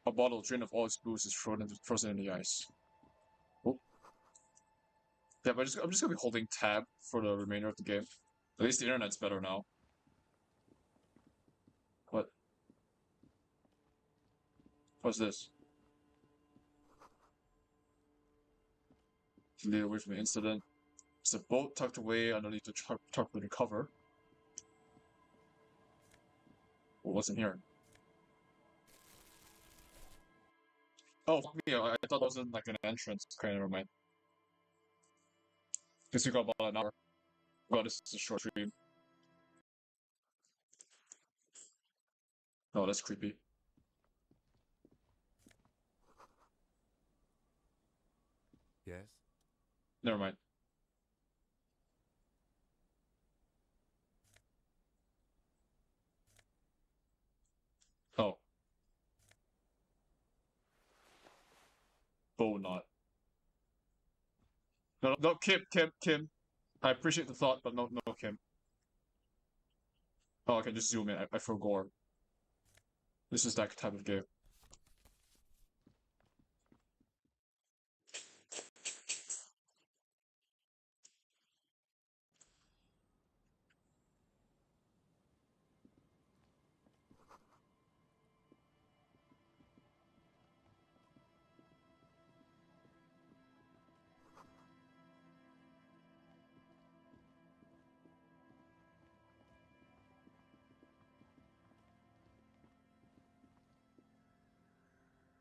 A bottle drained of all its booze is frozen in the ice. Oh. Yeah, but I'm just gonna be holding tab for the remainder of the game. At least the internet's better now. What? What's this? Lead away from the incident. It's a boat tucked away underneath the tarpaulin cover. What wasn't here? Oh, fuck me, I thought that was in, like an entrance. Okay, never mind. Guess we got about an hour. God, this is a short stream. Oh, that's creepy. Yes? Never mind. Oh. Bow knot. No, no, Kim. I appreciate the thought, but no, Kim. Oh, I can just zoom in. I forgot. This is that type of game.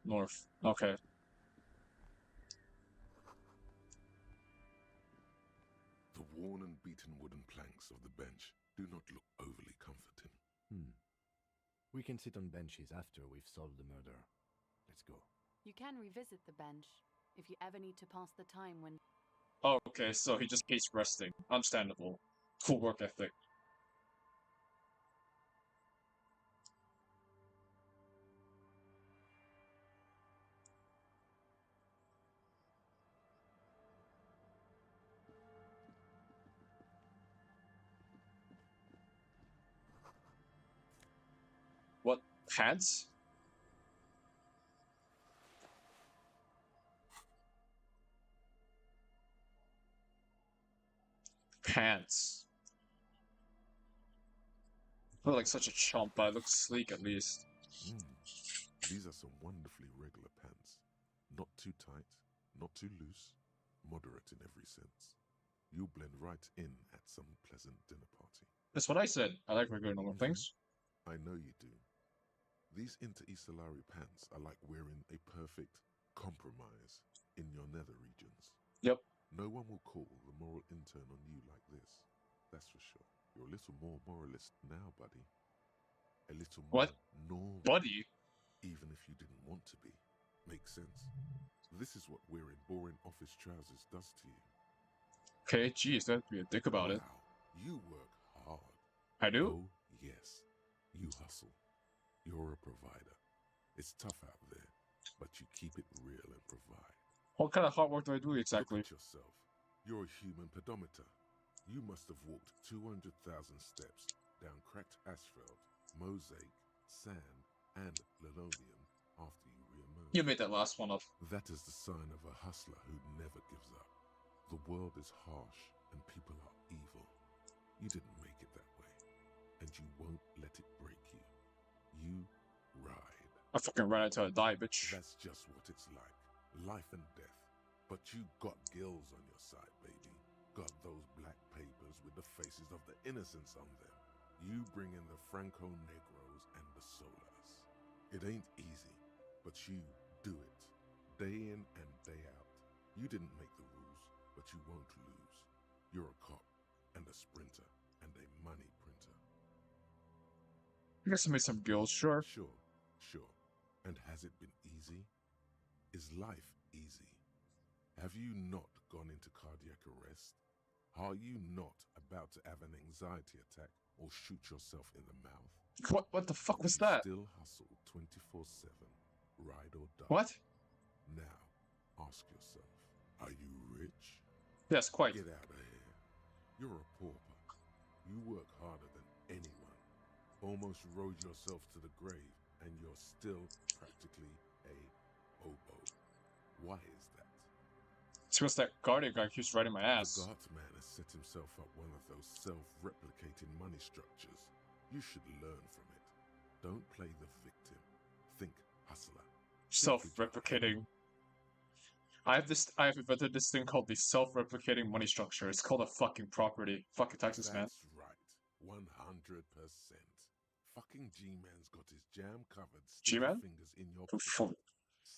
North. Okay. The worn and beaten wooden planks of the bench do not look overly comforting. We can sit on benches after we've solved the murder. Let's go. You can revisit the bench if you ever need to pass the time when... Oh, okay, so he just hates resting. Understandable. Cool work ethic. What? Pants? Pants. I look like such a chump, but I look sleek at least. These are some wonderfully regular pants. Not too tight, not too loose, moderate in every sense. You'll blend right in at some pleasant dinner party. That's what I said. I like regular normal things. I know you do. These Inter-Isolari pants are like wearing a perfect compromise in your nether regions. Yep. No one will call the moral intern on you like this. That's for sure. You're a little more moralist now, buddy. A little more What? normal. Buddy? Even if you didn't want to be. Makes sense. This is what wearing boring office trousers does to you. Okay, geez, that'd be a dick about it. You work hard. I do? Oh, yes. You hustle. You're a provider. It's tough out there, but you keep it real and provide. What kind of hard work do I do exactly? Look at yourself. You're a human pedometer. You must have walked 200,000 steps down cracked asphalt, mosaic, sand, and linoleum after you re-emerge. You made that last one up. That is the sign of a hustler who never gives up. The world is harsh and people are evil. You didn't make it that way, and you won't let it break you. You ride. I fucking ran until I die, bitch. That's just what it's like. Life and death. But you got gills on your side, baby. Got those black papers with the faces of the innocents on them. You bring in the Franco Negros and the Solas. It ain't easy, but you do it. Day in and day out. You didn't make the rules, but you won't lose. You're a cop and a sprinter and a money printer. I guess I made some gills, sure. Sure. And has it been easy? Is life easy? Have you not gone into cardiac arrest? Are you not about to have an anxiety attack or shoot yourself in the mouth? What the fuck was that? Still hustle 24/7, ride or die. What? Now, ask yourself, are you rich? Yes, quite. Get out of here. You're a pauper. You work harder than anyone. Almost rode yourself to the grave, and you're still practically a oboe. Why is that? It's because that guardian guy keeps riding my The ass. guardsman has set himself up one of those self-replicating money structures. You should learn from it. Don't play the victim. Think hustler. Self-replicating. I have invented this thing called the self-replicating money structure. It's called a fucking property. Fucking Texas, man. That's right. 100%. Fucking G-Man's got his jam covered, sticky G-Man? fingers in your Oh, fuck. pocket,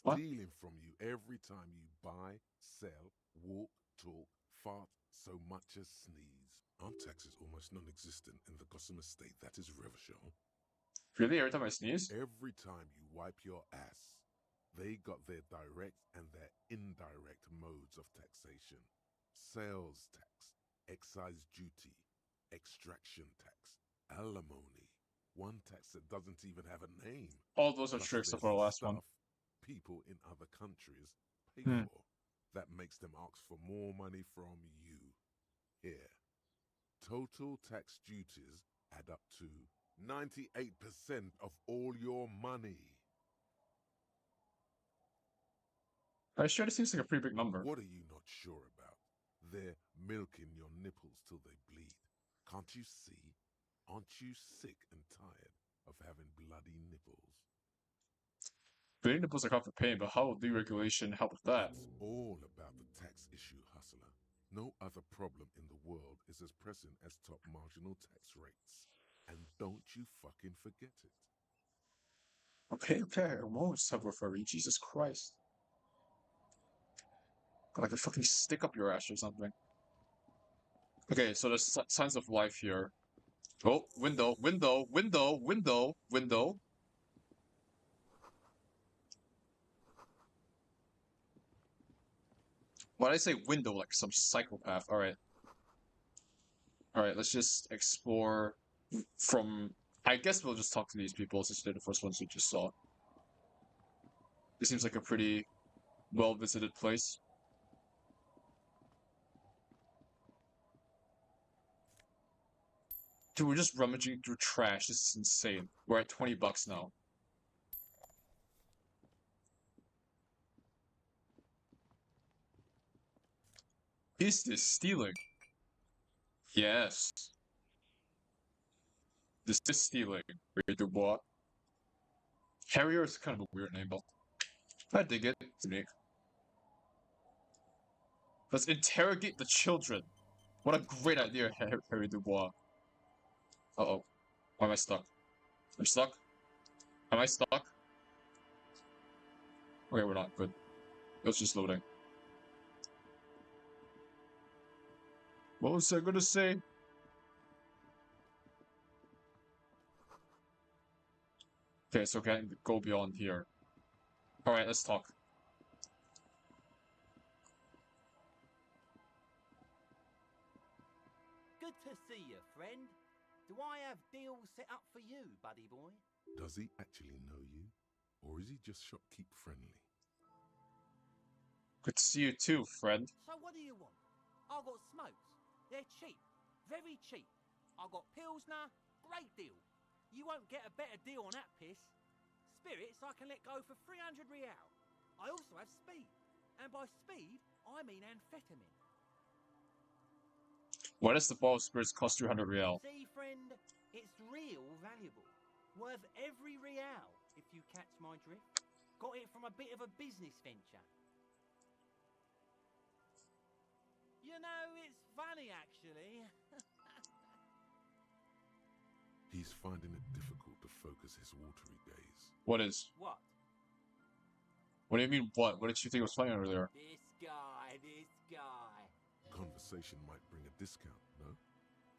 What? stealing from you every time you buy, sell, walk, talk, fart, so much as sneeze. Our tax is almost non-existent in the Gossamer state. That is Revachon. Really? Every time I sneeze? Every time you wipe your ass, they got their direct and their indirect modes of taxation. Sales tax, excise duty, extraction tax, alimony. One tax that doesn't even have a name. All those are Plus tricks there's for the last one. stuff people in other countries pay Hmm. for. That makes them ask for more money from you. Here. Total tax duties add up to 98% of all your money. I sure this seems like a pretty big number. What are you not sure about? They're milking your nipples till they bleed. Can't you see? Aren't you sick and tired of having bloody nipples? Bleeding nipples are for pain, but how will deregulation help with that? It's all about the tax issue, hustler. No other problem in the world is as pressing as top marginal tax rates. And don't you fucking forget it. Okay, I won't subwoofer, Jesus Christ. Like a fucking stick up your ass or something. Okay, so there's signs of life here. Oh, window. Why did I say window like some psychopath? Alright. Alright, let's just explore from... I guess we'll just talk to these people since they're the first ones we just saw. This seems like a pretty well-visited place. Dude, we're just rummaging through trash. This is insane. We're at 20 bucks now. Is this stealing? Yes. This is stealing. Ray Dubois. Harrier is kind of a weird name, but I dig it. It's unique. Let's interrogate the children. What a great idea, Harry Dubois. Uh-oh. Why am I stuck? I'm stuck? Am I stuck? Okay, we're not. Good. It was just loading. What was I gonna say? Okay, so can I go beyond here? Alright, let's talk. Good to see you, friend. Do I have deals set up for you, buddy boy? Does he actually know you? Or is he just shopkeep friendly? Good to see you too, friend. So what do you want? I got smokes. They're cheap. Very cheap. I got Pilsner. Great deal. You won't get a better deal on that piss. Spirits I can let go for 300 real. I also have speed. And by speed, I mean amphetamine. Why does the ball of spirits cost 300 real? See, friend, it's real valuable. Worth every real, if you catch my drift. Got it from a bit of a business venture. You know, it's funny, actually. He's finding it difficult to focus his watery gaze. What is? What? What do you mean, what? What did you think was funny earlier? This guy. Conversation might bring a discount, no?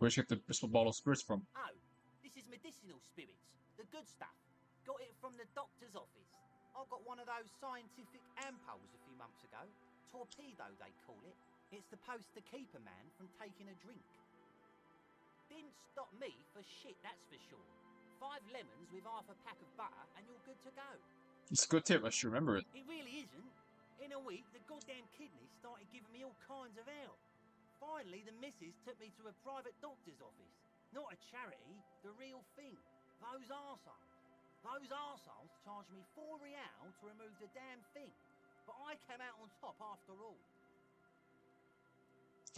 Where'd you get the small bottle of spirits from? Oh, this is medicinal spirits. The good stuff. Got it from the doctor's office. I got one of those scientific ampoules a few months ago. Torpedo, they call it. It's supposed to keep a man from taking a drink. Didn't stop me for shit, that's for sure. 5 lemons with half a pack of butter and you're good to go. It's a good tip, I should remember it. It really isn't. In a week, the goddamn kidneys started giving me all kinds of help. Finally, the missus took me to a private doctor's office. Not a charity, the real thing. Those arseholes. Those arseholes charged me 4 real to remove the damn thing. But I came out on top after all.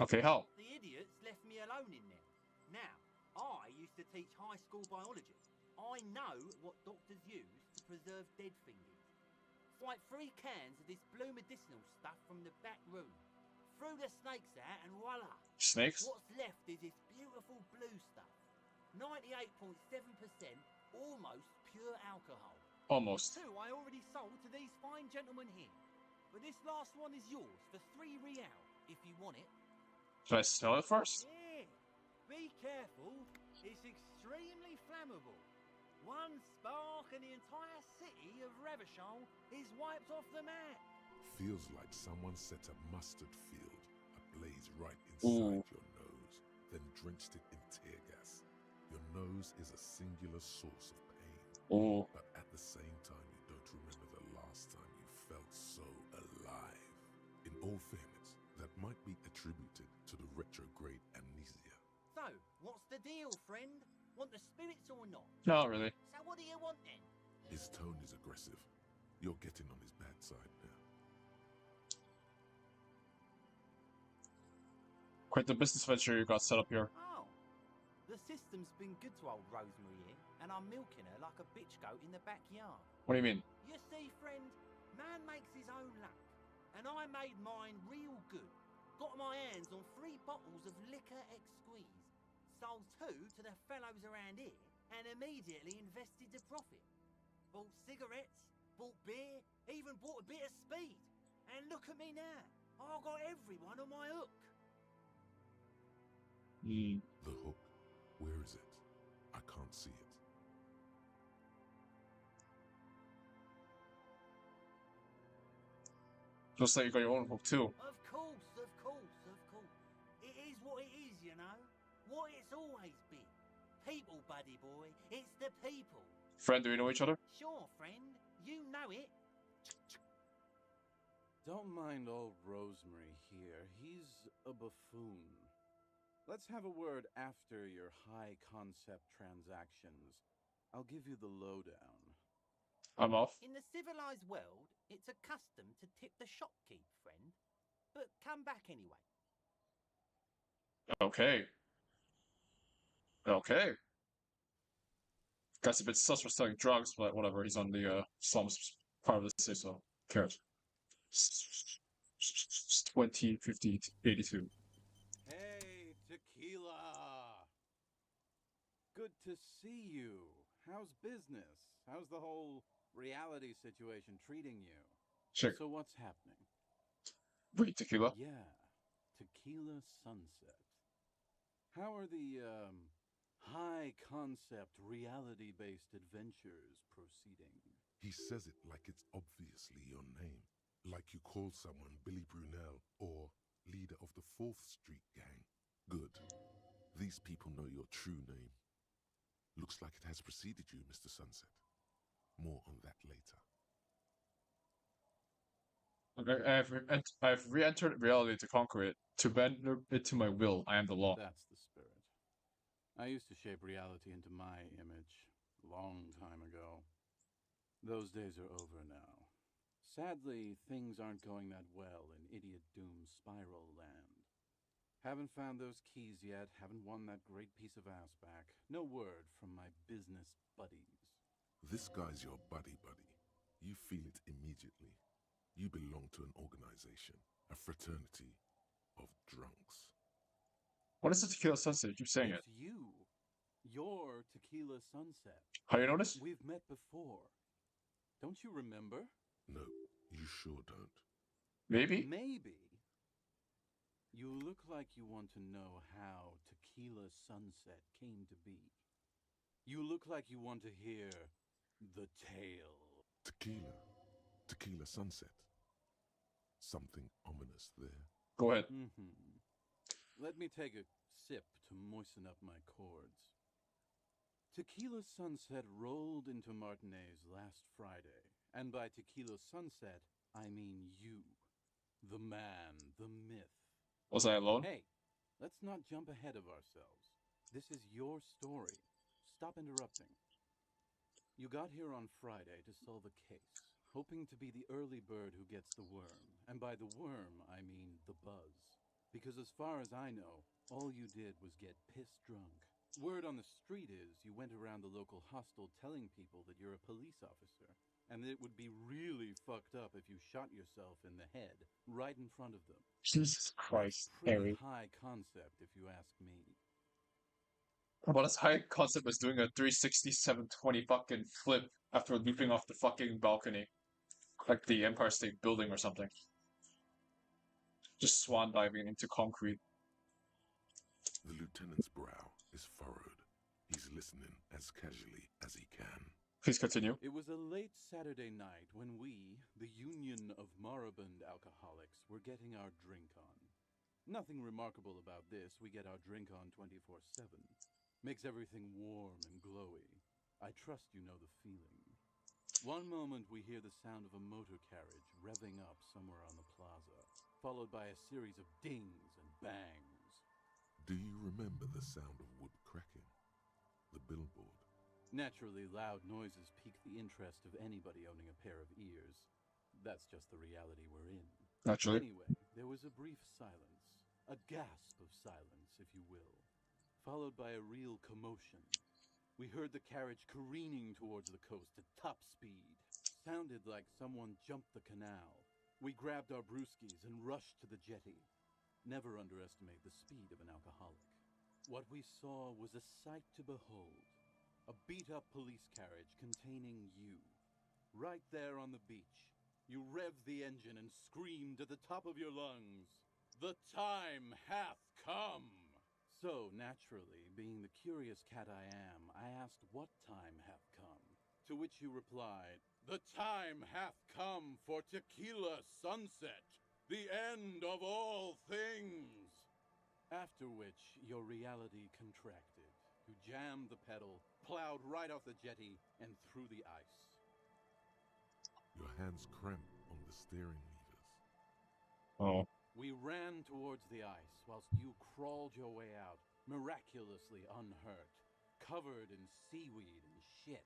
Okay, how? The idiots left me alone in there. Now, I used to teach high school biology. I know what doctors use to preserve dead things. It's like 3 cans of this blue medicinal stuff from the back room. Threw the snakes out and voila. Snakes? What's left is this beautiful blue stuff. 98.7% almost pure alcohol. Almost. 2 I already sold to these fine gentlemen here. But this last one is yours for 3 real, if you want it. Should I sell it first? Yeah, be careful. It's extremely flammable. One spark and the entire city of Revachol is wiped off the map. Feels like someone set a mustard field ablaze right inside your nose, then drenched it in tear gas. Your nose is a singular source of pain. Oh. But at the same time, you don't remember the last time you felt so alive. In all fairness, that might be attributed to the retrograde amnesia. So, what's the deal, friend? Want the spirits or not? Not really. So what do you want then? His tone is aggressive. You're getting on his bad side now. Quite the business venture you got set up here. Oh, the system's been good to old Rosemary here, and I'm milking her like a bitch goat in the backyard. What do you mean? You see, friend, man makes his own luck, and I made mine real good. Got my hands on 3 bottles of liquor exquise, sold 2 to the fellows around here, and immediately invested the profit. Bought cigarettes, bought beer, even bought a bit of speed. And look at me now. I got everyone on my hook. Hmm. The hook, where is it? I can't see it. Looks like you got your own hook too. Of course, of course, of course. It is what it is, you know. What it's always been. People, buddy boy. It's the people. Friend, do we know each other? Sure, friend. You know it. Don't mind old Rosemary here. He's a buffoon. Let's have a word after your high-concept transactions. I'll give you the lowdown. I'm off. In the civilized world, it's a custom to tip the shopkeep, friend. But come back anyway. Okay. Okay. Guy's a bit sus for selling drugs, but whatever. He's on the slums part of the city, so who cares? 20, 50, 82. Hey, Tequila! Good to see you. How's business? How's the whole reality situation treating you? Check. So what's happening? Wait, tequila? Yeah, Tequila Sunset. How are the, high-concept, reality-based adventures proceeding? He says it like it's obviously your name. Like you call someone Billy Brunel or leader of the 4th Street Gang. Good. These people know your true name. Looks like it has preceded you, Mr. Sunset. More on that later. Okay, I've re-entered reality to conquer it, to bend it to my will. I am the law. That's the spirit. I used to shape reality into my image, long time ago. Those days are over now. Sadly, things aren't going that well in Idiot Doom Spiral Land. Haven't found those keys yet, haven't won that great piece of ass back. No word from my business buddies. This guy's your buddy. You feel it immediately. You belong to an organization, a fraternity of drunks. What is the tequila sunset? You keep saying it. It's you. You're Tequila Sunset. How you notice? We've met before. Don't you remember? No, you sure don't. Maybe? Maybe. You look like you want to know how Tequila Sunset came to be. You look like you want to hear the tale. Tequila Sunset. Something ominous there. Go ahead. Let me take a sip to moisten up my cords. Tequila Sunset rolled into Martinez last Friday, and by Tequila Sunset, I mean you. The man, the myth. Was I alone? Hey, let's not jump ahead of ourselves. This is your story. Stop interrupting. You got here on Friday to solve a case, hoping to be the early bird who gets the worm. And by the worm, I mean the buzz. Because as far as I know, all you did was get piss drunk. Word on the street is you went around the local hostel telling people that you're a police officer, and that it would be really fucked up if you shot yourself in the head right in front of them. Jesus That's Christ, pretty Harry. high concept, if you ask me. Well, this high concept was doing a 360 720 fucking flip after leaping off the fucking balcony. Like the Empire State Building or something. Just swan diving into concrete. The lieutenant's brow is furrowed. He's listening as casually as he can. Please continue. It was a late Saturday night when we, the Union of Moribund Alcoholics, were getting our drink on. Nothing remarkable about this. We get our drink on 24/7. Makes everything warm and glowy. I trust you know the feeling. One moment we hear the sound of a motor carriage revving up somewhere on the plaza, followed by a series of dings and bangs. Do you remember the sound of wood cracking? The billboard? Naturally, loud noises pique the interest of anybody owning a pair of ears. That's just the reality we're in. Naturally. Anyway, there was a brief silence, a gasp of silence, if you will, followed by a real commotion. We heard the carriage careening towards the coast at top speed. Sounded like someone jumped the canal. We grabbed our brewskis and rushed to the jetty. Never underestimate the speed of an alcoholic. What we saw was a sight to behold. A beat-up police carriage containing you. Right there on the beach. You revved the engine and screamed at the top of your lungs, "The time hath come!" So, naturally, being the curious cat I am, I asked what time hath come. To which you replied, "The time hath come for tequila sunset, the end of all things." After which, your reality contracted. You jammed the pedal, plowed right off the jetty, and through the ice. Your hands cramp on the steering levers. Oh. We ran towards the ice, whilst you crawled your way out, miraculously unhurt, covered in seaweed and shit,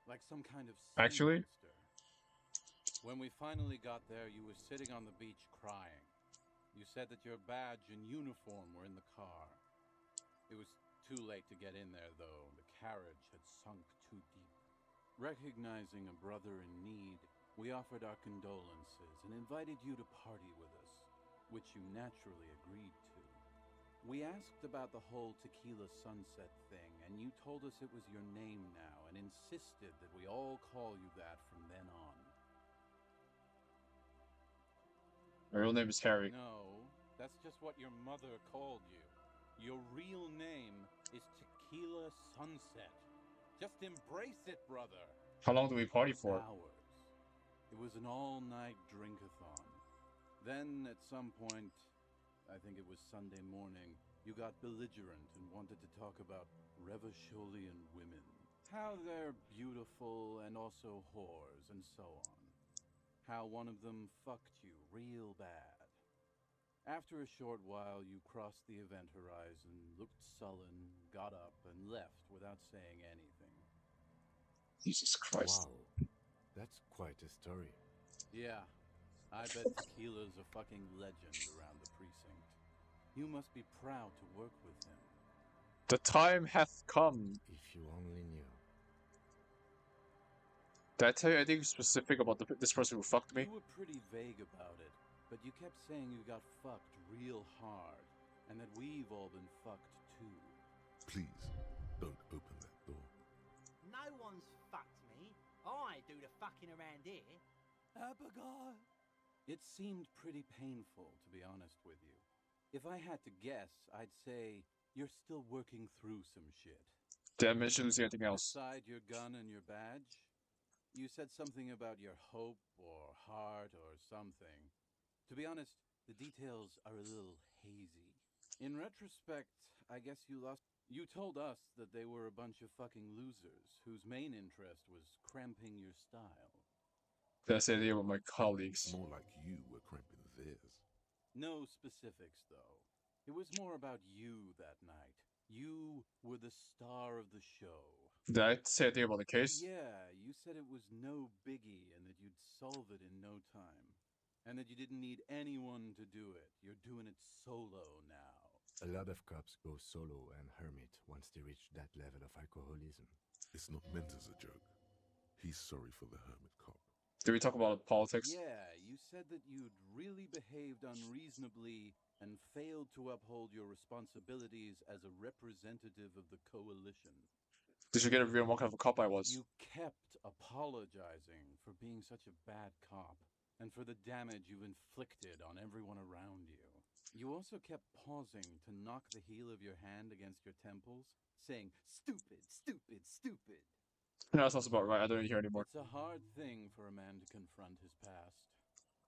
like some kind of sea Actually? monster. When we finally got there, you were sitting on the beach crying. You said that your badge and uniform were in the car. It was too late to get in there, though. The carriage had sunk too deep. Recognizing a brother in need, we offered our condolences and invited you to party with us, which you naturally agreed to. We asked about the whole tequila sunset thing, and you told us it was your name now and insisted that we all call you that from then on. My real name is Harry. No, that's just what your mother called you. Your real name is Tequila Sunset. Just embrace it, brother. How long do we party for? Hours. It was an all-night drink-a-thon. Then, at some point, I think it was Sunday morning, you got belligerent and wanted to talk about Revacholian women. How they're beautiful and also whores and so on. How one of them fucked you real bad. After a short while, you crossed the event horizon, looked sullen, got up, and left without saying anything. Jesus Christ. Wow, that's quite a story. Yeah, I bet Tequila's a fucking legend around the precinct. You must be proud to work with him. The time hath come. If you only knew. Did I tell you anything specific about this person who fucked me? You were pretty vague about it, but you kept saying you got fucked real hard, and that we've all been fucked too. Please, don't open that door. No one's fucked me. I do the fucking around here. Abigail! It seemed pretty painful, to be honest with you. If I had to guess, I'd say you're still working through some shit. Did I mention anything else? Beside your gun and your badge, you said something about your hope or heart or something. To be honest, the details are a little hazy. In retrospect, I guess you lost. You told us that they were a bunch of fucking losers whose main interest was cramping your style. Did I say they were my colleagues? More like you were cramping theirs. No specifics, though. It was more about you that night. You were the star of the show. Did I say anything about the case? Yeah, you said it was no biggie and that you'd solve it in no time. And that you didn't need anyone to do it. You're doing it solo now. A lot of cops go solo and hermit once they reach that level of alcoholism. It's not meant as a joke. He's sorry for the hermit cop. Did we talk about politics? Yeah, you said that you'd really behaved unreasonably and failed to uphold your responsibilities as a representative of the coalition. Did you get a real what kind of a cop I was? You kept apologizing for being such a bad cop and for the damage you inflicted on everyone around you. You also kept pausing to knock the heel of your hand against your temples, saying, "Stupid, stupid, stupid." No, that sounds about right. I don't even hear anymore. It's a hard thing for a man to confront his past.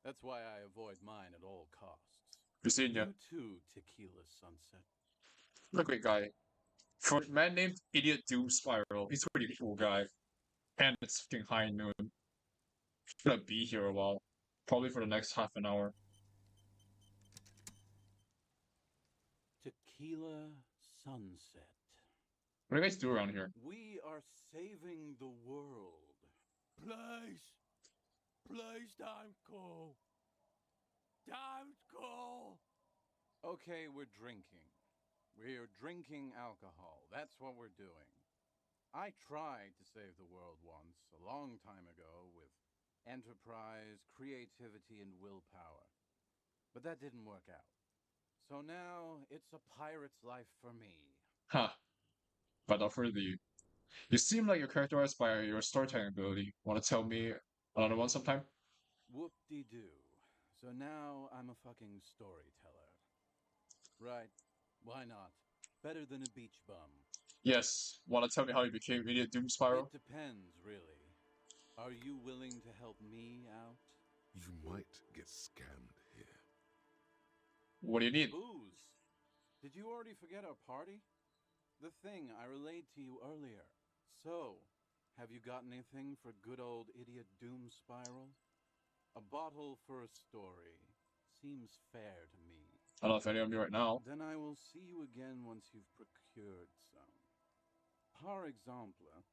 That's why I avoid mine at all costs. You seen ya? You too, Tequila Sunset. What a great guy. For a man named Idiot Doom Spiral, he's a pretty cool guy. And it's fucking high noon. He's gonna be here a while. Probably for the next half an hour. Tequila Sunset. What do you guys do around here? We are saving the world. Please. Please don't go. Don't go. Okay, we're drinking. We're drinking alcohol. That's what we're doing. I tried to save the world once, a long time ago, with enterprise, creativity, and willpower. But that didn't work out. So now, it's a pirate's life for me. Huh. Without further ado, you seem like you're characterized by your storytelling ability. Want to tell me another one sometime? Whoop-de-doo. So now I'm a fucking storyteller. Right. Why not? Better than a beach bum. Yes. Want to tell me how you became Idiot Doom Spiral? It depends, really. Are you willing to help me out? You might get scammed here. What do you need? Booze. Did you already forget our party? The thing I relayed to you earlier. So, have you got anything for good old Idiot Doom Spiral? A bottle for a story. Seems fair to me. I don't know if any of me right now. Then I will see you again once you've procured some. Par exemple,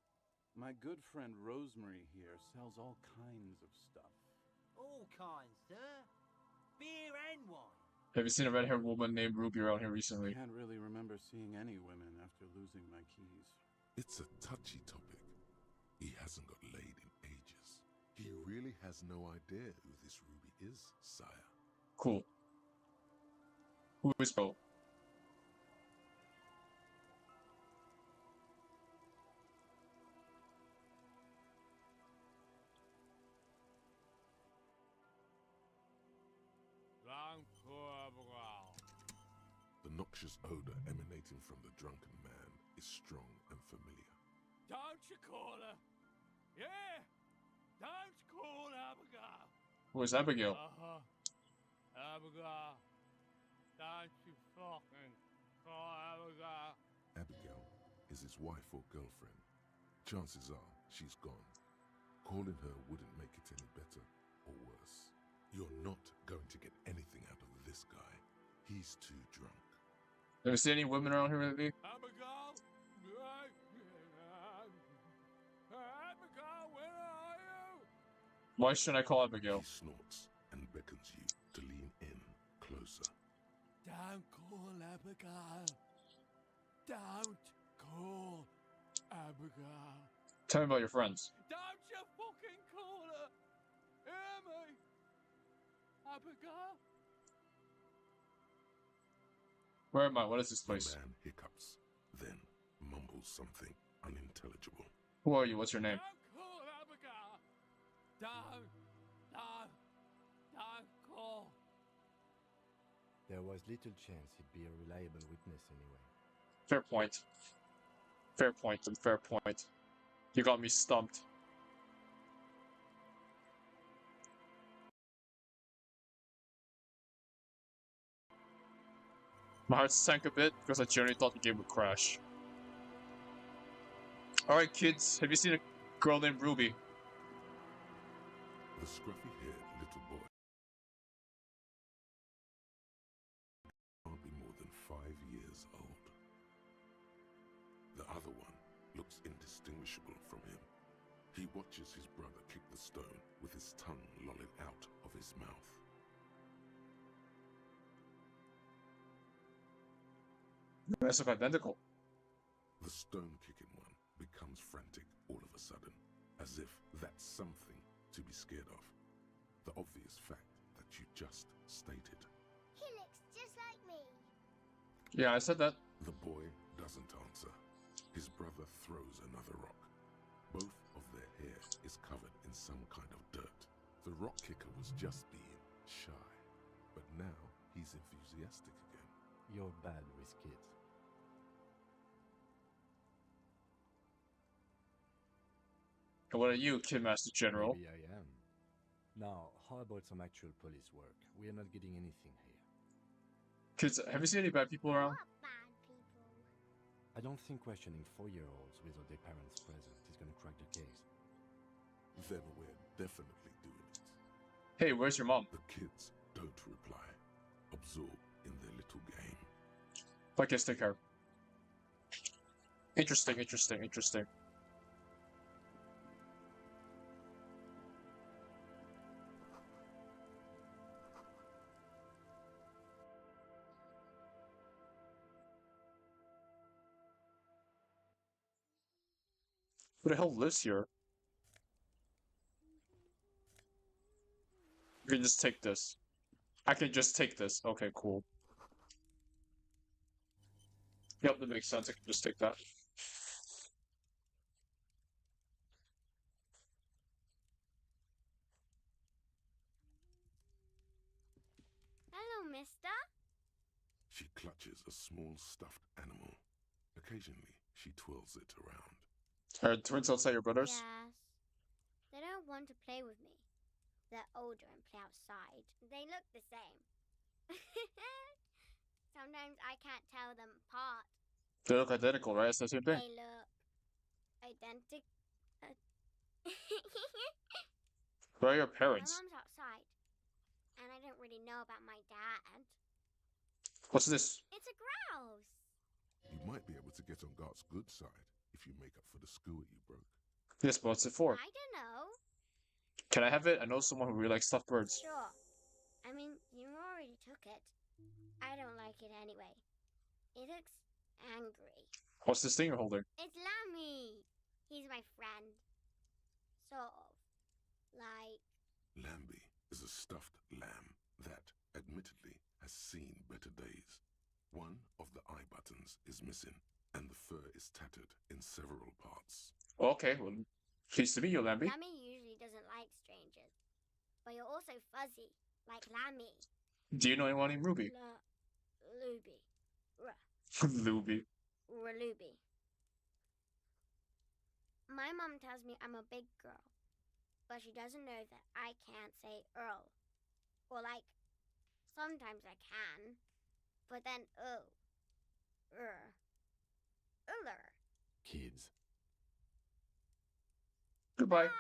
my good friend Rosemary here sells all kinds of stuff. All kinds, sir. Beer and wine. Have you seen a red-haired woman named Ruby around here I recently? can't really remember seeing any women after losing my keys. It's a touchy topic. He hasn't got laid in ages. He really has no idea who this Ruby is, sire. Cool. Who is bro? The noxious odor emanating from the drunken man is strong and familiar. Don't you call her? Yeah! Don't call Abigail! Who is Abigail? Uh-huh. Abigail. Don't you fucking call Abigail. Abigail is his wife or girlfriend. Chances are she's gone. Calling her wouldn't make it any better or worse. You're not going to get anything out of this guy. He's too drunk. Have you seen any women around here lately? Abigail? Abigail, where are you? Why shouldn't I call Abigail? He snorts and beckons you to lean in closer. Don't call Abigail. Don't call Abigail. Tell me about your friends. Don't you fucking call her. Hear me? Abigail? Where am I? What is this The place? man hiccups, then mumbles something unintelligible. Who are you? What's your name? Don't call Abigail. Don't call. There was little chance he'd be a reliable witness anyway. Fair point. Fair point and fair point. You got me stumped. My heart sank a bit because I genuinely thought the game would crash. Alright kids, have you seen a girl named Ruby? The scruffy-haired little boy can't be more than 5 years old. The other one looks indistinguishable He watches his brother kick the stone with his tongue lolling out of his mouth. That's look identical. The stone-kicking one becomes frantic all of a sudden, as if that's something to be scared of. The obvious fact that you just stated. He looks just like me. Yeah, I said that. The boy doesn't answer. His brother throws another rock. Both of their hair is covered in some kind of dirt. The rock kicker was just being shy, but now he's enthusiastic again. You're bad with kids. And what are you, Kidmaster General? Maybe I am. Now, how about some actual police work? We are not getting anything here. Kids, have you seen any bad people around? What bad people? I don't think questioning 4-year-olds without their parents present is gonna crack the case. Then we're definitely doing it. Hey, where's your mom? The kids don't reply, absorbed in their little game. I guess take care. Interesting, interesting, interesting. Who the hell lives here? You can just take this. I can just take this. Okay, cool. Yep, that makes sense. I can just take that. Hello, mister. She clutches a small stuffed animal. Occasionally, she twirls it around. Are twins outside your brothers? Yes. They don't want to play with me. They're older and play outside. They look the same. Sometimes I can't tell them apart. They look identical, right? It's the same thing. They look identical. Where are your My parents? mom's outside, and I don't really know about my dad. What's this? It's a grouse. You might be able to get on Gart's good side if you make up for the skewer you broke. Yes, but what's it for? I don't know. Can I have it? I know someone who really likes stuffed birds. Sure. I mean, you already took it. I don't like it anyway. It looks angry. What's this thing you're holding? It's Lammy. He's my friend. Sort of. Like, Lambie is a stuffed lamb that, admittedly, has seen better days. One of the eye buttons is missing, and the fur is tattered in several parts. Okay, well, pleased to meet you, Lambie. Lammy usually doesn't like strangers. But you're also fuzzy, like Lammy. Do you know anyone named Ruby? Luby. Luby. Luby. My mom tells me I'm a big girl, but she doesn't know that I can't say Earl. Or like, sometimes I can, but then Uller. Kids. Goodbye. Bye.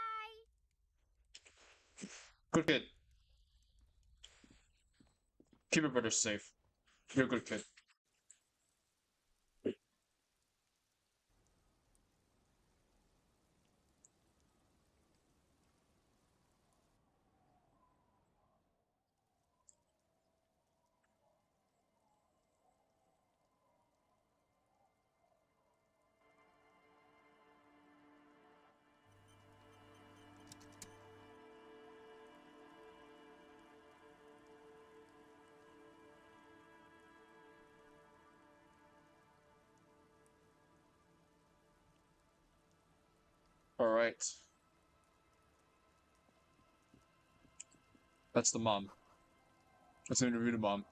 Good kid. Keep your brother safe. You're a good kid. All right. That's the mom. Let's interview the mom.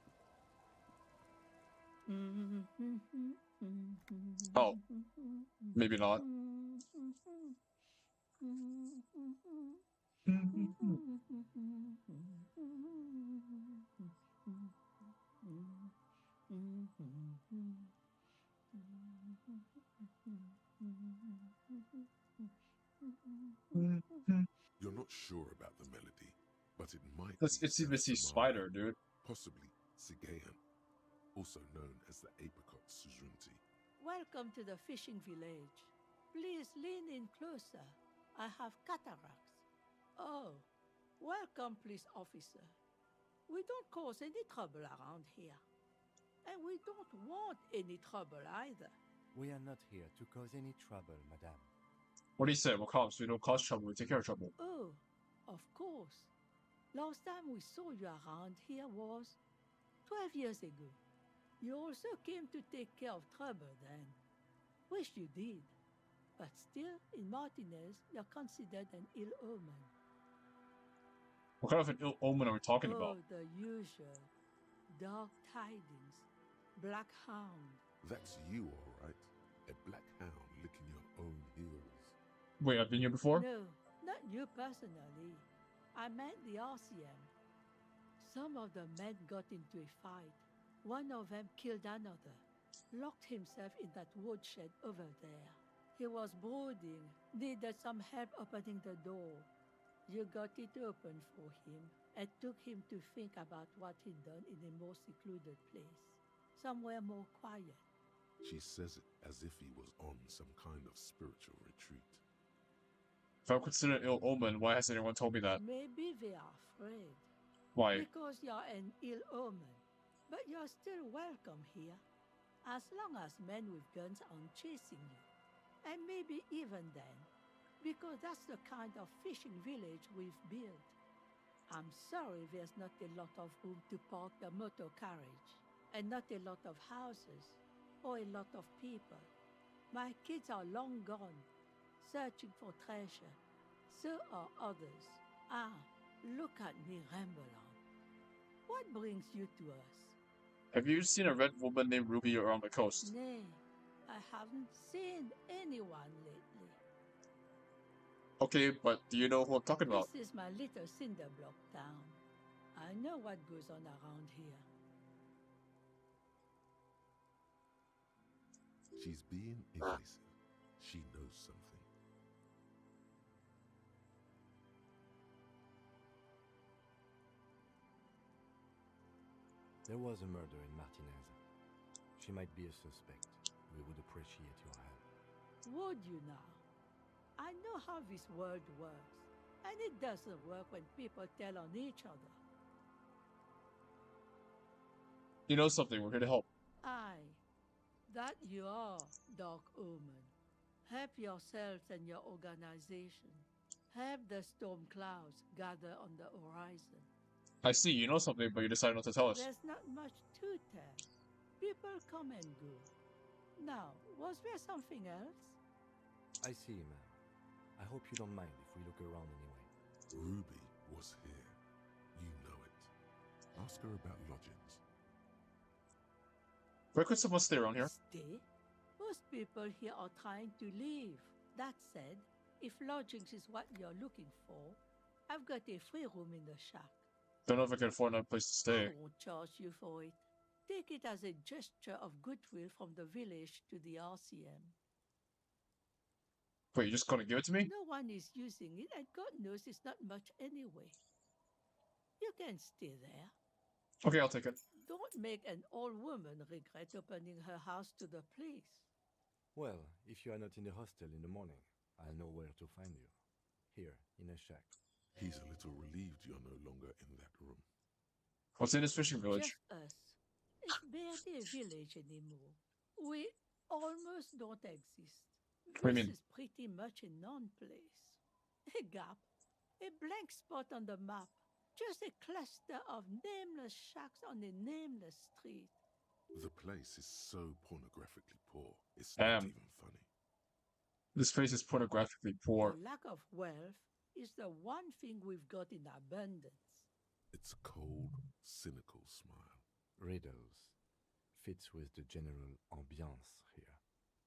Oh, maybe not. You're not sure about the melody, but it might That's be Itsy Bitsy Sense Spider, dude. possibly Sigayan, also known as the apricot suzerainty. Welcome to the fishing village. Please lean in closer. I have cataracts. Oh, welcome, police officer. We don't cause any trouble around here. And we don't want any trouble either. We are not here to cause any trouble, madame. What do you say? We're cops. We don't cause trouble. We take care of trouble. Oh, of course. Last time we saw you around here was 12 years ago. You also came to take care of trouble then. Wish you did. But still, in Martinez, you're considered an ill omen. What kind of an ill omen are we talking Oh, about? the usual. Dark tidings. Black hound. That's you, all right. A black hound licking your own heels. Wait, I've been here before? No, not you personally. I meant the RCM. Some of the men got into a fight. One of them killed another. Locked himself in that woodshed over there. He was brooding, needed some help opening the door. You got it open for him and took him to think about what he'd done in a more secluded place. Somewhere more quiet. She says it as if he was on some kind of spiritual retreat. If I'm considered an ill omen, why hasn't anyone told me that? Maybe they are afraid. Why? Because you're an ill omen. But you're still welcome here. As long as men with guns aren't chasing you. And maybe even then. Because that's the kind of fishing village we've built. I'm sorry there's not a lot of room to park the motor carriage. And not a lot of houses. Or a lot of people. My kids are long gone. Searching for treasure. So are others. Ah, look at me ramble on. What brings you to us? Have you seen a red woman named Ruby around the coast? Nay, I haven't seen anyone lately. Okay, but do you know who I'm talking about? This is my little cinder block town. I know what goes on around here. She's being evasive. She knows something. There was a murder in Martinez. She might be a suspect. We would appreciate your help. Would you now? I know how this world works. And it doesn't work when people tell on each other. You know something, we're here to help. Aye, that you are, Dark Omen. Help yourselves and your organization. Help the storm clouds gather on the horizon. I see, you know something, but you decided not to tell us. There's not much to tell. People come and go. Now, was there something else? I see, ma'am. I hope you don't mind if we look around anyway. Ruby was here. You know it. Ask her about lodgings. Where could someone stay around here? Stay? Most people here are trying to leave. That said, if lodgings is what you're looking for, I've got a free room in the shack. Don't know if I can afford another place to stay. I won't charge you for it. Take it as a gesture of goodwill from the village to the RCM. Wait, you're just gonna give it to me? No one is using it, and God knows it's not much anyway. You can stay there. Okay, I'll take it. Don't make an old woman regret opening her house to the police. Well, if you are not in the hostel in the morning, I'll know where to find you. Here, in a shack. He's a little relieved you're no longer in that room. What's in this fishing village? Just us. It's barely a village anymore. We almost don't exist. What do you This mean? is pretty much a non-place. A gap. A blank spot on the map. Just a cluster of nameless shacks on a nameless street. The place is so pornographically poor, it's Damn. not even funny. This place is pornographically poor. The lack of wealth is the one thing we've got in abundance. It's a cold, cynical smile. Riddles. Fits with the general ambiance here.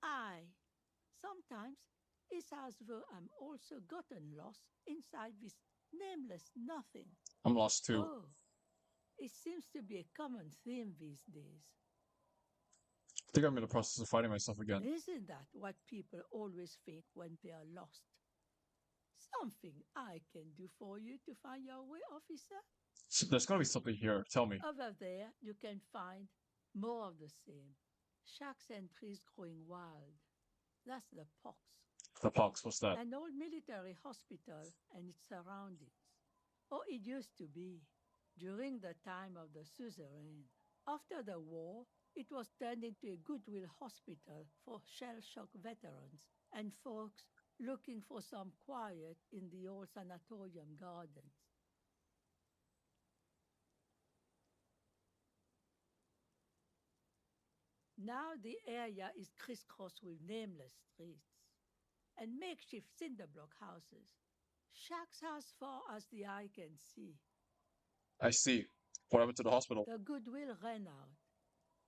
Aye. Sometimes it's as though I'm also gotten lost inside this nameless nothing. I'm lost too. Oh, it seems to be a common theme these days. I think I'm in the process of finding myself again. Isn't that what people always think when they are lost? Something I can do for you to find your way, officer? So there's gotta be something here. Tell me. Over there, you can find more of the same. Shacks and trees growing wild. That's the pox. The pox, what's that? An old military hospital and its surroundings. Or it used to be, during the time of the suzerain. After the war, it was turned into a goodwill hospital for shell-shock veterans and folks looking for some quiet in the old sanatorium gardens. Now the area is crisscrossed with nameless streets and makeshift cinder block houses, shacks as far as the eye can see. I see. What happened to the hospital? The goodwill ran out.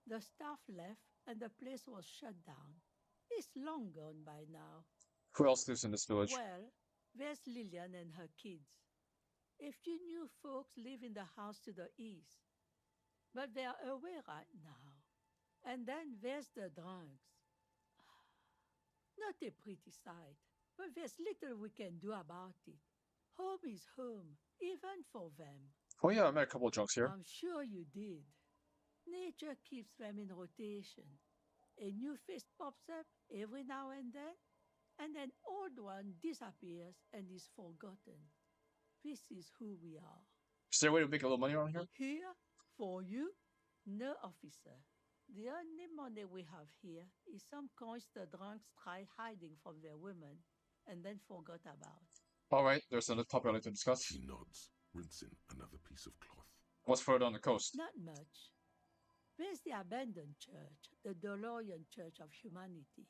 The staff left and the place was shut down. It's long gone by now. Who else lives in this village? Well, there's Lillian and her kids. A few new folks live in the house to the east, but they're away right now. And then there's the drunks. Not a pretty sight, but there's little we can do about it. Home is home, even for them. Oh yeah, I met a couple of drunks here. I'm sure you did. Nature keeps them in rotation. A new face pops up every now and an old one disappears and is forgotten. This is who we are. Is there a way to make a little money around here? Here, for you, no officer. The only money we have here is some coins the drunks tried hiding from their women and then forgot about. Alright, there's another topic I'd like to discuss. She nods, rinsing another piece of cloth. What's further on the coast? Not much. There's the abandoned church, the Dolorian Church of Humanity.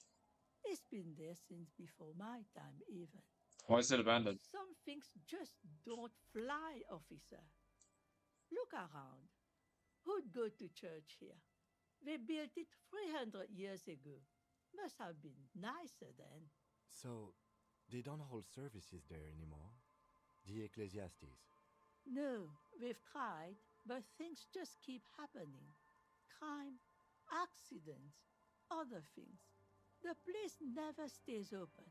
It's been there since before my time, even. Why is it abandoned? Some things just don't fly, officer. Look around. Who'd go to church here? They built it 300 years ago. Must have been nicer then. So, they don't hold services there anymore? The Ecclesiastes? No, they've tried, but things just keep happening. Crime, accidents, other things. The place never stays open.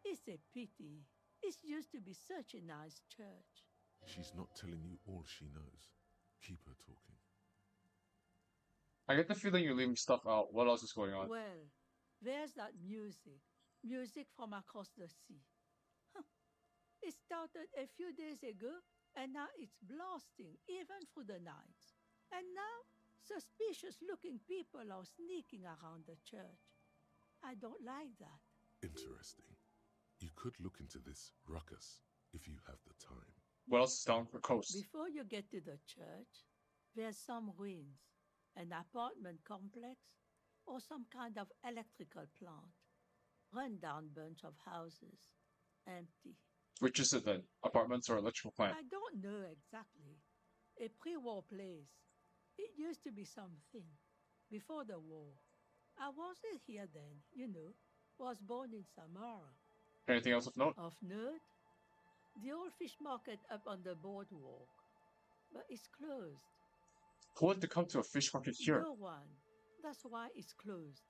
It's a pity. It used to be such a nice church. She's not telling you all she knows. Keep her talking. I get the feeling you're leaving stuff out. What else is going on? Well, there's that music. Music from across the sea. It started a few days ago, and now it's blasting even through the night. And now, suspicious-looking people are sneaking around the church. I don't like that. Interesting. You could look into this ruckus if you have the time. What else is down the coast? Before you get to the church, there's some ruins, an apartment complex, or some kind of electrical plant. Run-down bunch of houses, empty. Which is it then? Apartments or electrical plant? I don't know exactly. A pre-war place. It used to be something. Before the war. I wasn't here then, you know. Was born in Samara. Anything else of note? Of note? The old fish market up on the boardwalk. But it's closed. Who wanted to come to a fish market here? No one. That's why it's closed.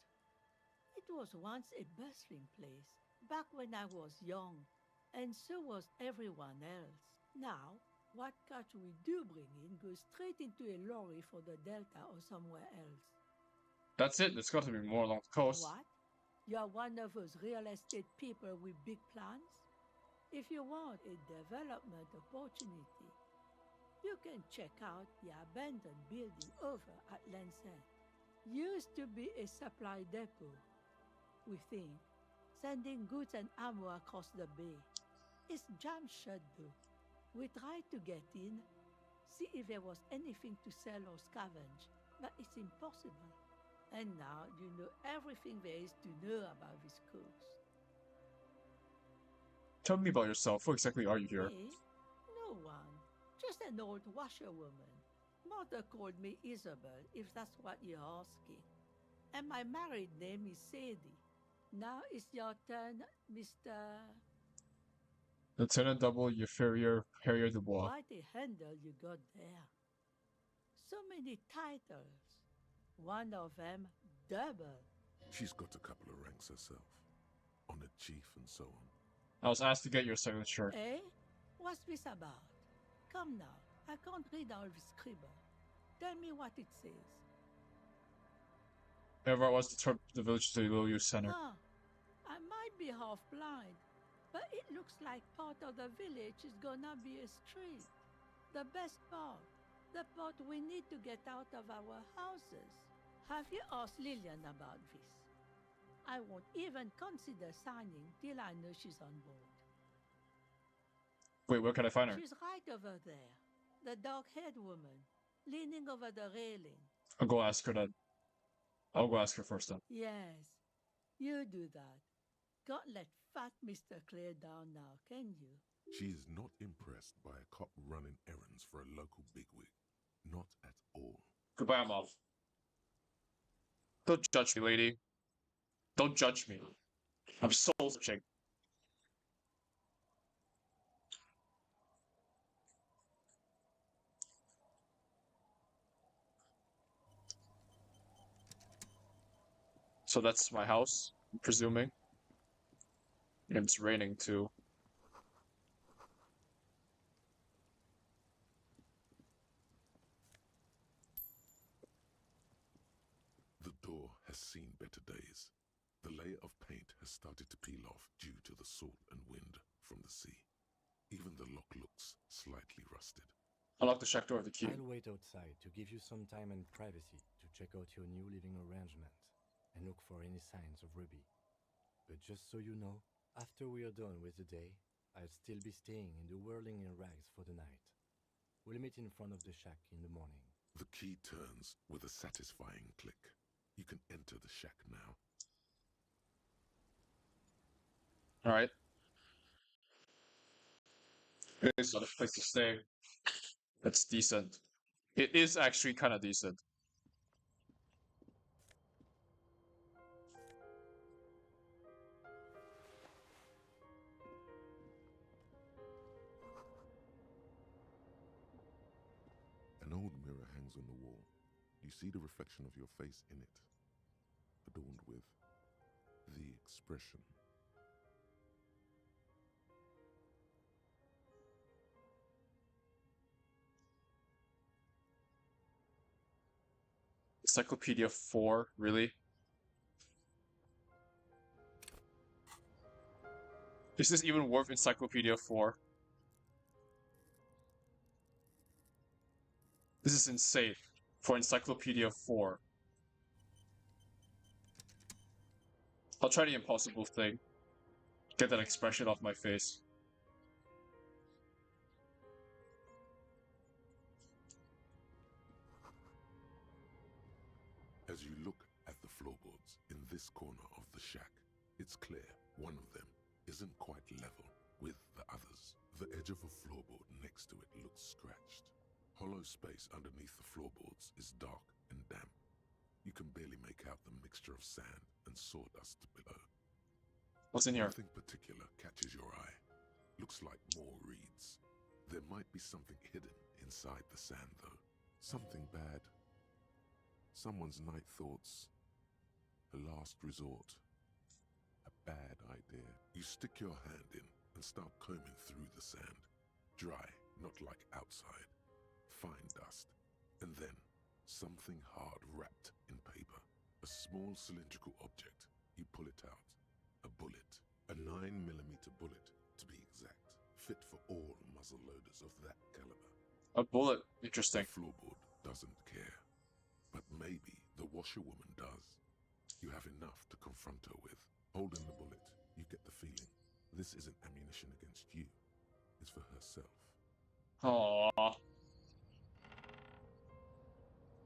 It was once a bustling place, back when I was young, and so was everyone else. Now, what catch we do bring in goes straight into a lorry for the Delta or somewhere else. That's it. There's got to be more along the coast. What? You're one of those real estate people with big plans? If you want a development opportunity, you can check out the abandoned building over at Lancet. Used to be a supply depot, we think, sending goods and ammo across the bay. It's jammed shut though. We tried to get in, see if there was anything to sell or scavenge, but it's impossible. And now you know everything there is to know about this coast. Tell me about yourself. Who exactly are you here? Me? No one. Just an old washerwoman. Mother called me Isabel, if that's what you're asking. And my married name is Sadie. Now it's your turn, Mr. Lieutenant W. Ferrier Dubois. Quite a handle you got there. So many titles. One of them double. She's got a couple of ranks herself. Honored chief and so on. I was asked to get your signature. Eh? What's this about? Come now. I can't read all this scribble. Tell me what it says. Ever I was to turn the village to the Iloyu Center. Ah, I might be half blind, but it looks like part of the village is gonna be a street. The best part, the part we need to get out of our houses. Have you asked Lillian about this? I won't even consider signing till I know she's on board. Wait, where can I find her? She's right over there. The dark-haired woman, leaning over the railing. I'll go ask her then. I'll go ask her first then. Yes, you do that. Can't let fat Mr. Clare down now, can you? She is not impressed by a cop running errands for a local bigwig. Not at all. Goodbye, Mom. Don't judge me, lady. Don't judge me. I'm soul searching. So that's my house, I'm presuming. And it's raining too. The door has seen better days. The layer of paint has started to peel off due to the salt and wind from the sea. Even the lock looks slightly rusted. Unlock the shack door with the key. I'll wait outside to give you some time and privacy to check out your new living arrangement and look for any signs of Ruby. But just so you know, after we are done with the day, I'll still be staying in the whirling in rags for the night. We'll meet in front of the shack in the morning. The key turns with a satisfying click. You can enter the shack now. Alright. It's not a place to stay. That's decent. It is actually kind of decent. An old mirror hangs on the wall. You see the reflection of your face in it, adorned with the expression. Encyclopedia 4, really? Is this even worth Encyclopedia 4? This is insane for Encyclopedia 4. I'll try the impossible thing. Get that expression off my face. As you look at the floorboards in this corner of the shack, it's clear one of them isn't quite level with the others. The edge of a floorboard next to it looks scratched. Hollow space underneath the floorboards is dark and damp. You can barely make out the mixture of sand and sawdust below. What's in here? Nothing particular catches your eye. Looks like more reeds. There might be something hidden inside the sand, though. Something bad. Someone's night thoughts. A last resort. A bad idea. You stick your hand in and start combing through the sand. Dry, not like outside. Fine dust. And then, something hard wrapped in paper. A small cylindrical object. You pull it out. A bullet. A 9mm bullet, to be exact. Fit for all muzzle loaders of that caliber. A bullet. Interesting. The floorboard doesn't care. But maybe the washerwoman does. You have enough to confront her with. Holding the bullet, you get the feeling this isn't ammunition against you. It's for herself. Aww.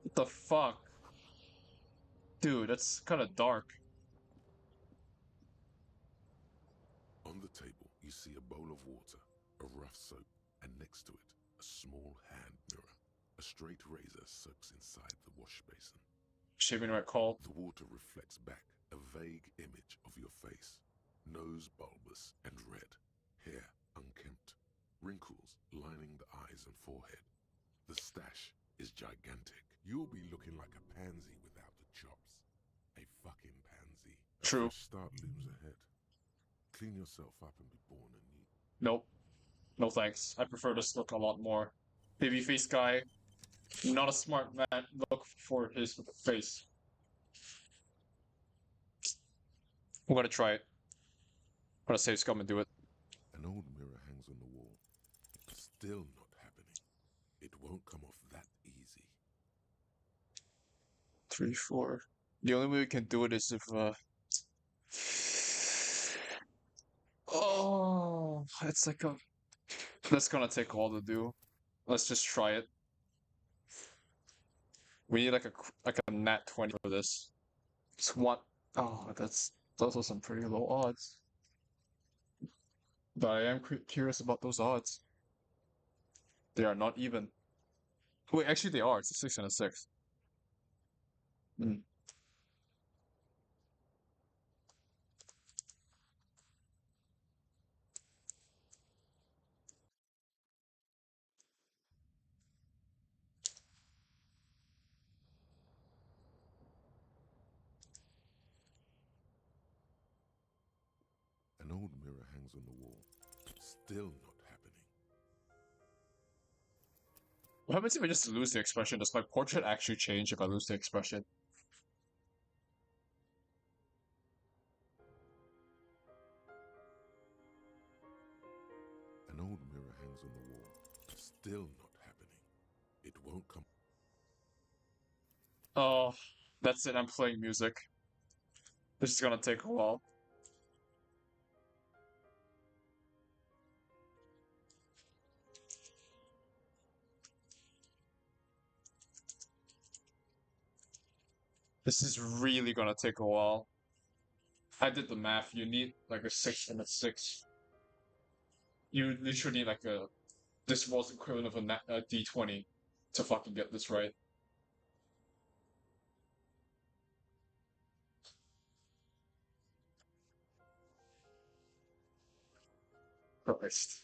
What the fuck? Dude, that's kind of dark. On the table, you see a bowl of water, a rough soap, and next to it, a small hand mirror. A straight razor soaks inside the wash basin. Shaving right call. The water reflects back a vague image of your face. Nose bulbous and red, hair unkempt, wrinkles lining the eyes and forehead. The stash is gigantic. You'll be looking like a pansy without the chops. A fucking pansy. True. A fresh start looms ahead. Clean yourself up and be born anew. Nope. No thanks. I prefer this look a lot more. Babyface guy. Not a smart man. Look for his face. I'm gonna try it. gonna save scum and do it. An old mirror hangs on the wall. Still not happening. It won't come off that easy. 3, 4. The only way we can do it is if oh, it's like a. That's gonna take a while to do. Let's just try it. We need like a nat 20 for this. It's what? Oh, those are some pretty low odds. But I am curious about those odds. They are not even. Wait, actually they are. It's a 6 and a 6. Hmm. An old mirror hangs on the wall. Still not happening. What happens if I just lose the expression? Does my portrait actually change if I lose the expression? An old mirror hangs on the wall. Still not happening. It won't come. Oh, that's it. I'm playing music. This is gonna take a while. This is really gonna take a while. I did the math. You need like a 6 and a 6. You literally need like a. This was equivalent of a D20 to fucking get this right. Christ.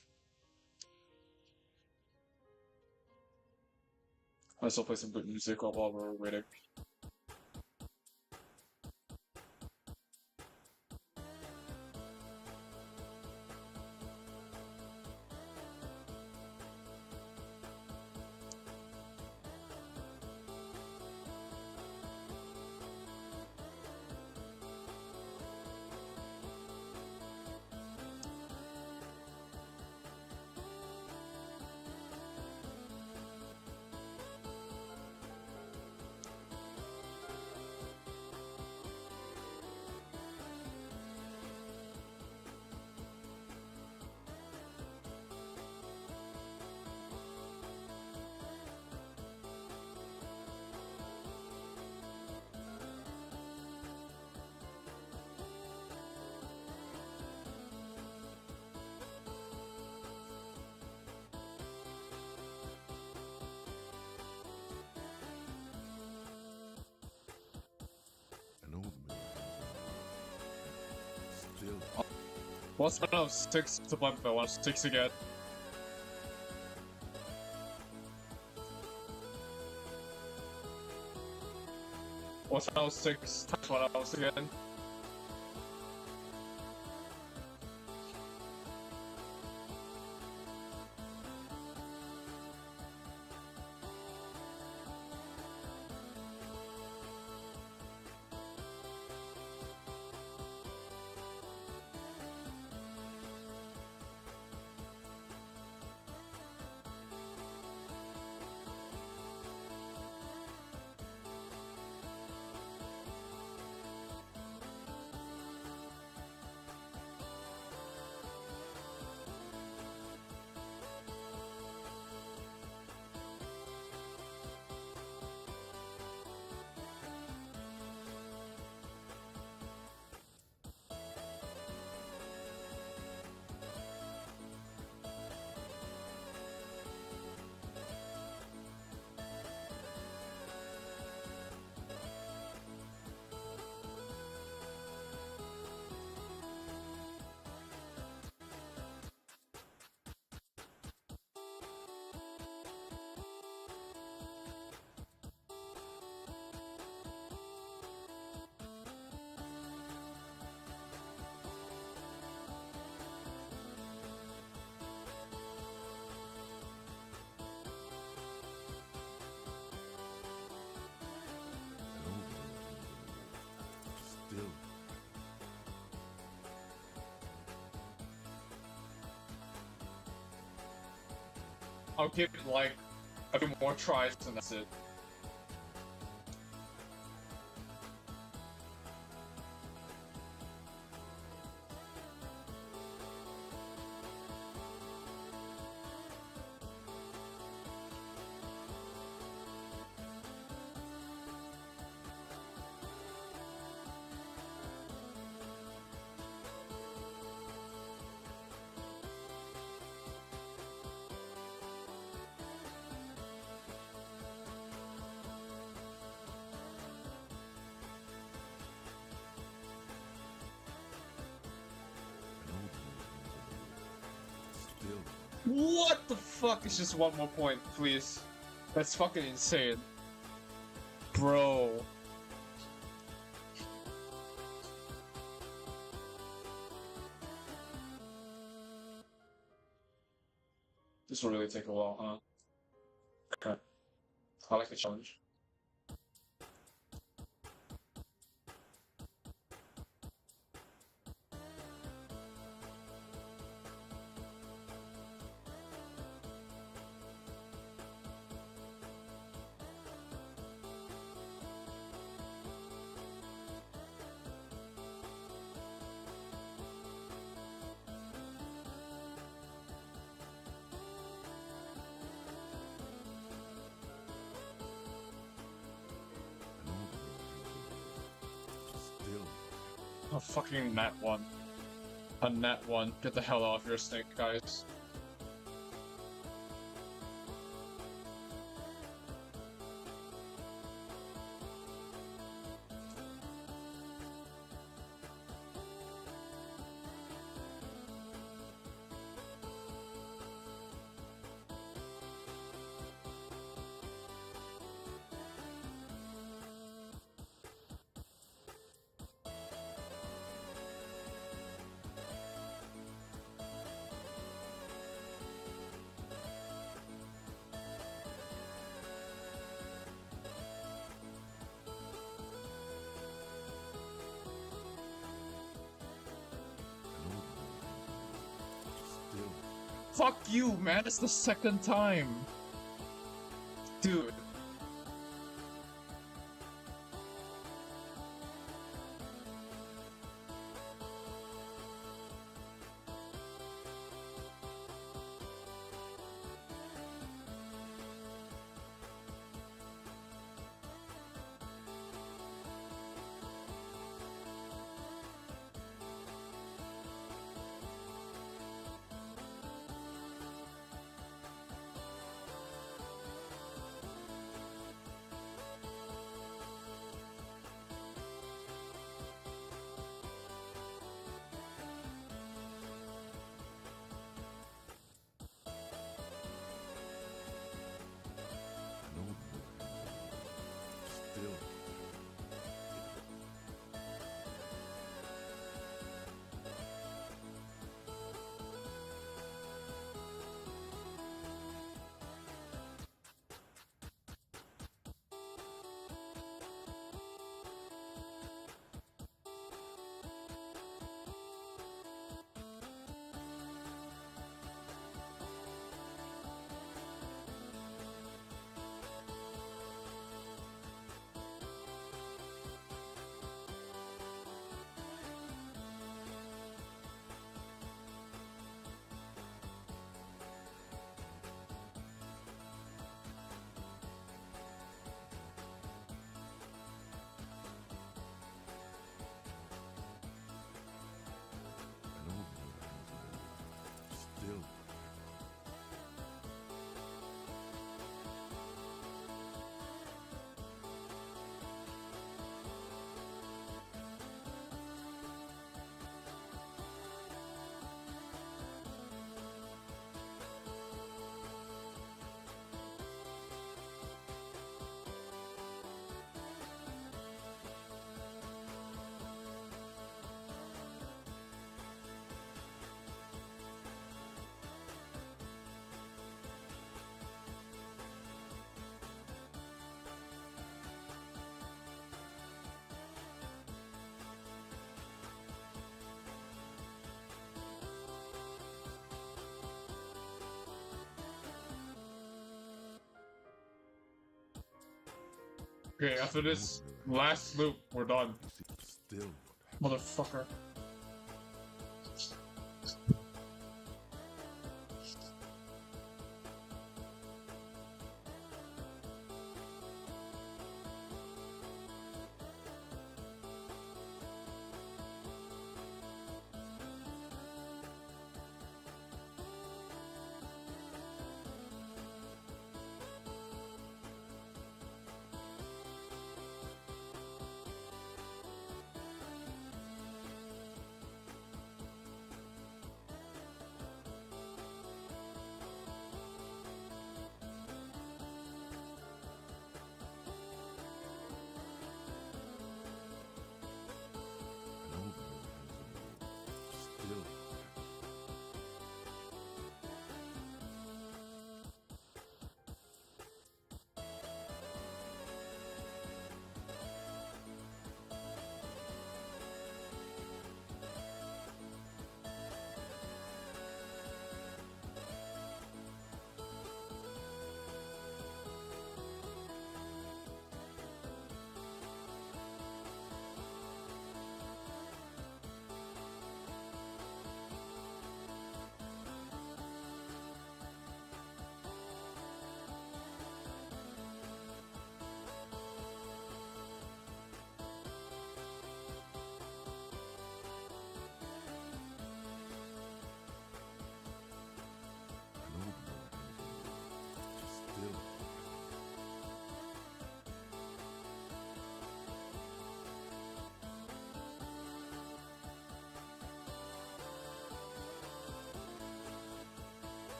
I still play some good music while we're waiting. An old mirror hangs on the wall. Still. What's one of 6 to bump by 1 6 again? What's one of 6 times 1 else again? I'll give it like a few more tries and that's it. What the fuck is just one more point, please? That's fucking insane. Bro. This will really take a while, huh? Okay. I like the challenge. A fucking nat one. A nat one. Get the hell off your snake, guys. Fuck you, man. It's the second time. Dude. Okay, after this last loop, we're done. You see, still not Motherfucker. an old mirror hangs on the wall. Still not happening.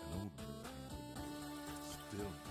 An old mirror hangs on the wall. Still not happening. An old mirror hangs on the wall. Still not happening.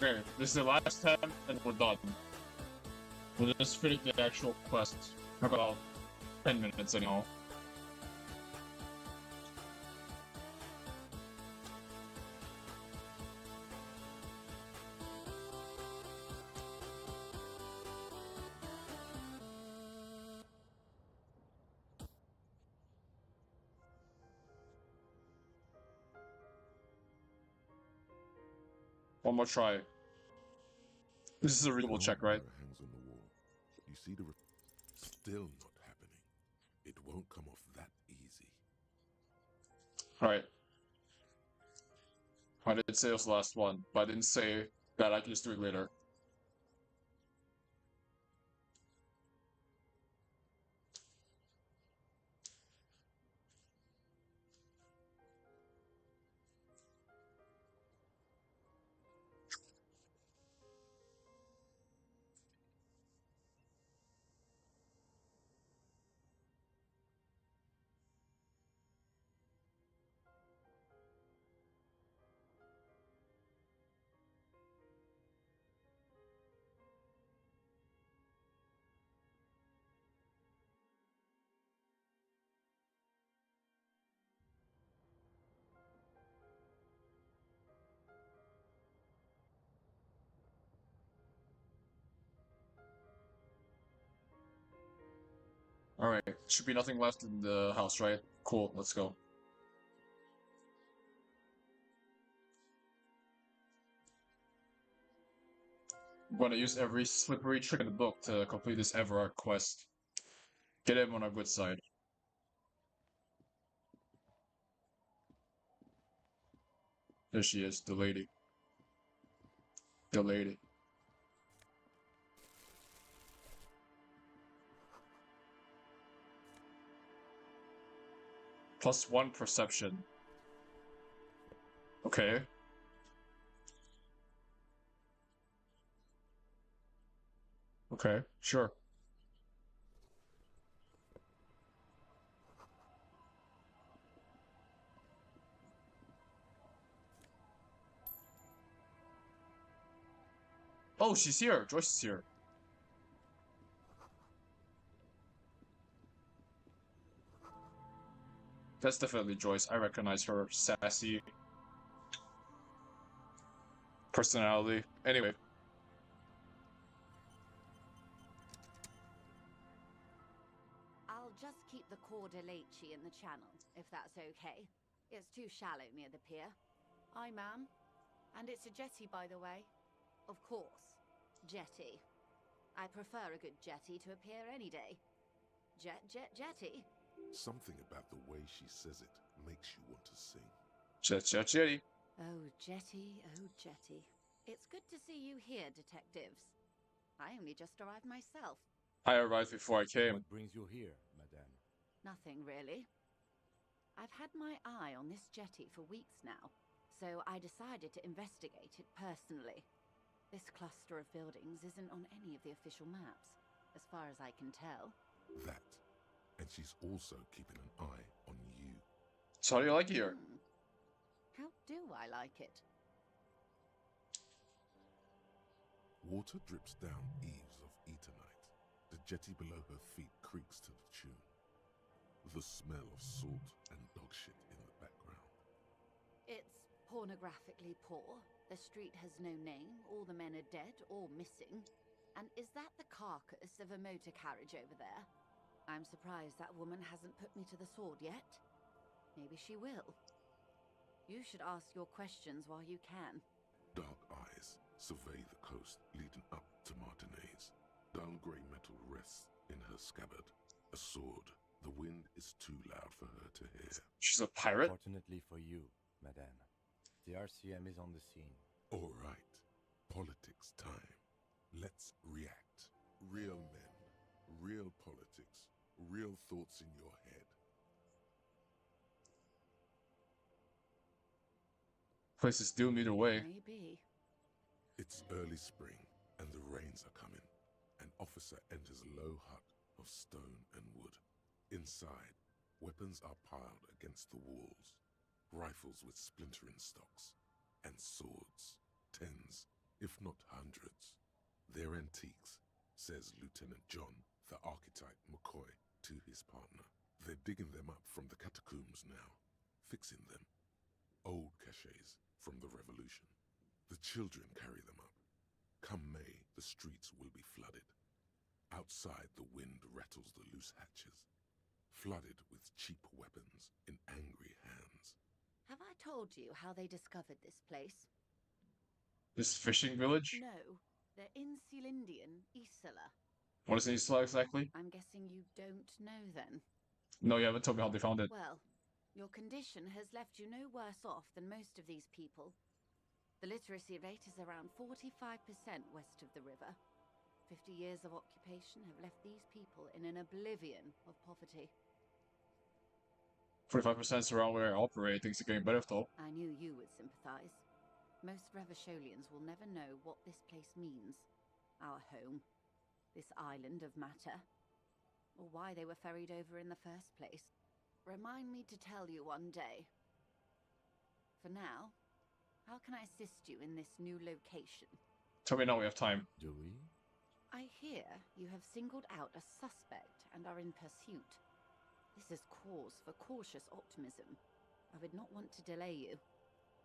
Okay, this is the last time, and we're done. We'll just finish the actual quest. About 10 minutes anyhow. One more try. This is a readable An check, old right? mirror hangs on the wall. You see the still not happening. It won't come off that easy. Alright. I did say it was the last one, but I didn't say that I can just do it later. Alright, should be nothing left in the house, right? Cool, let's go. I'm gonna use every slippery trick in the book to complete this Everard quest. Get him on our good side. There she is, the lady. The lady. +1 perception. Okay. Okay, sure. Oh, she's here. Joyce is here. That's definitely Joyce. I recognize her sassy personality. Anyway. I'll just keep the Cordeleche in the channel, if that's okay. It's too shallow near the pier. Aye, ma'am. And it's a jetty, by the way. Of course. Jetty. I prefer a good jetty to a pier any day. Jetty? Something about the way she says it makes you want to sing. Jetty. Oh, jetty, oh, jetty. It's good to see you here, detectives. I only just arrived myself. I arrived before I came. What brings you here, madame? Nothing, really. I've had my eye on this jetty for weeks now, so I decided to investigate it personally. This cluster of buildings isn't on any of the official maps, as far as I can tell. That. And she's also keeping an eye on you. So how do you like it here? How do I like it? Water drips down eaves of Eternite. The jetty below her feet creaks to the tune. The smell of salt and dog shit in the background. It's pornographically poor. The street has no name, all the men are dead or missing. And is that the carcass of a motor carriage over there? I'm surprised that woman hasn't put me to the sword yet. Maybe she will. You should ask your questions while you can. Dark eyes survey the coast leading up to Martinez. Dull grey metal rests in her scabbard. A sword. The wind is too loud for her to hear. She's a pirate? Fortunately for you, madame, the RCM is on the scene. All right. Politics time. Let's react. Real men. Real politics. Real thoughts in your head. Place is doomed either way. Maybe. It's early spring, and the rains are coming. An officer enters a low hut of stone and wood. Inside, weapons are piled against the walls. Rifles with splintering stocks. And swords. Tens, if not hundreds. They're antiques, says Lieutenant John, the archetype McCoy, to his partner. They're digging them up from the catacombs now, fixing them. Old caches from the revolution. The children carry them up. Come May, the streets will be flooded. Outside, the wind rattles the loose hatches, flooded with cheap weapons in angry hands. Have I told you how they discovered this place? This fishing village? No. They're in Celindian, Isola. What is Isla exactly? I'm guessing you don't know then. No, you haven't told me how they found it. Well, your condition has left you no worse off than most of these people. The literacy rate is around 45% west of the river. 50 years of occupation have left these people in an oblivion of poverty. 45% is around where I operate. Things are getting better though. I knew you would sympathize. Most Revacholians will never know what this place means. Our home. This island of matter. Or why they were ferried over in the first place. Remind me to tell you one day. For now, how can I assist you in this new location? Tell me now, we have time. Do we? I hear you have singled out a suspect and are in pursuit. This is cause for cautious optimism. I would not want to delay you.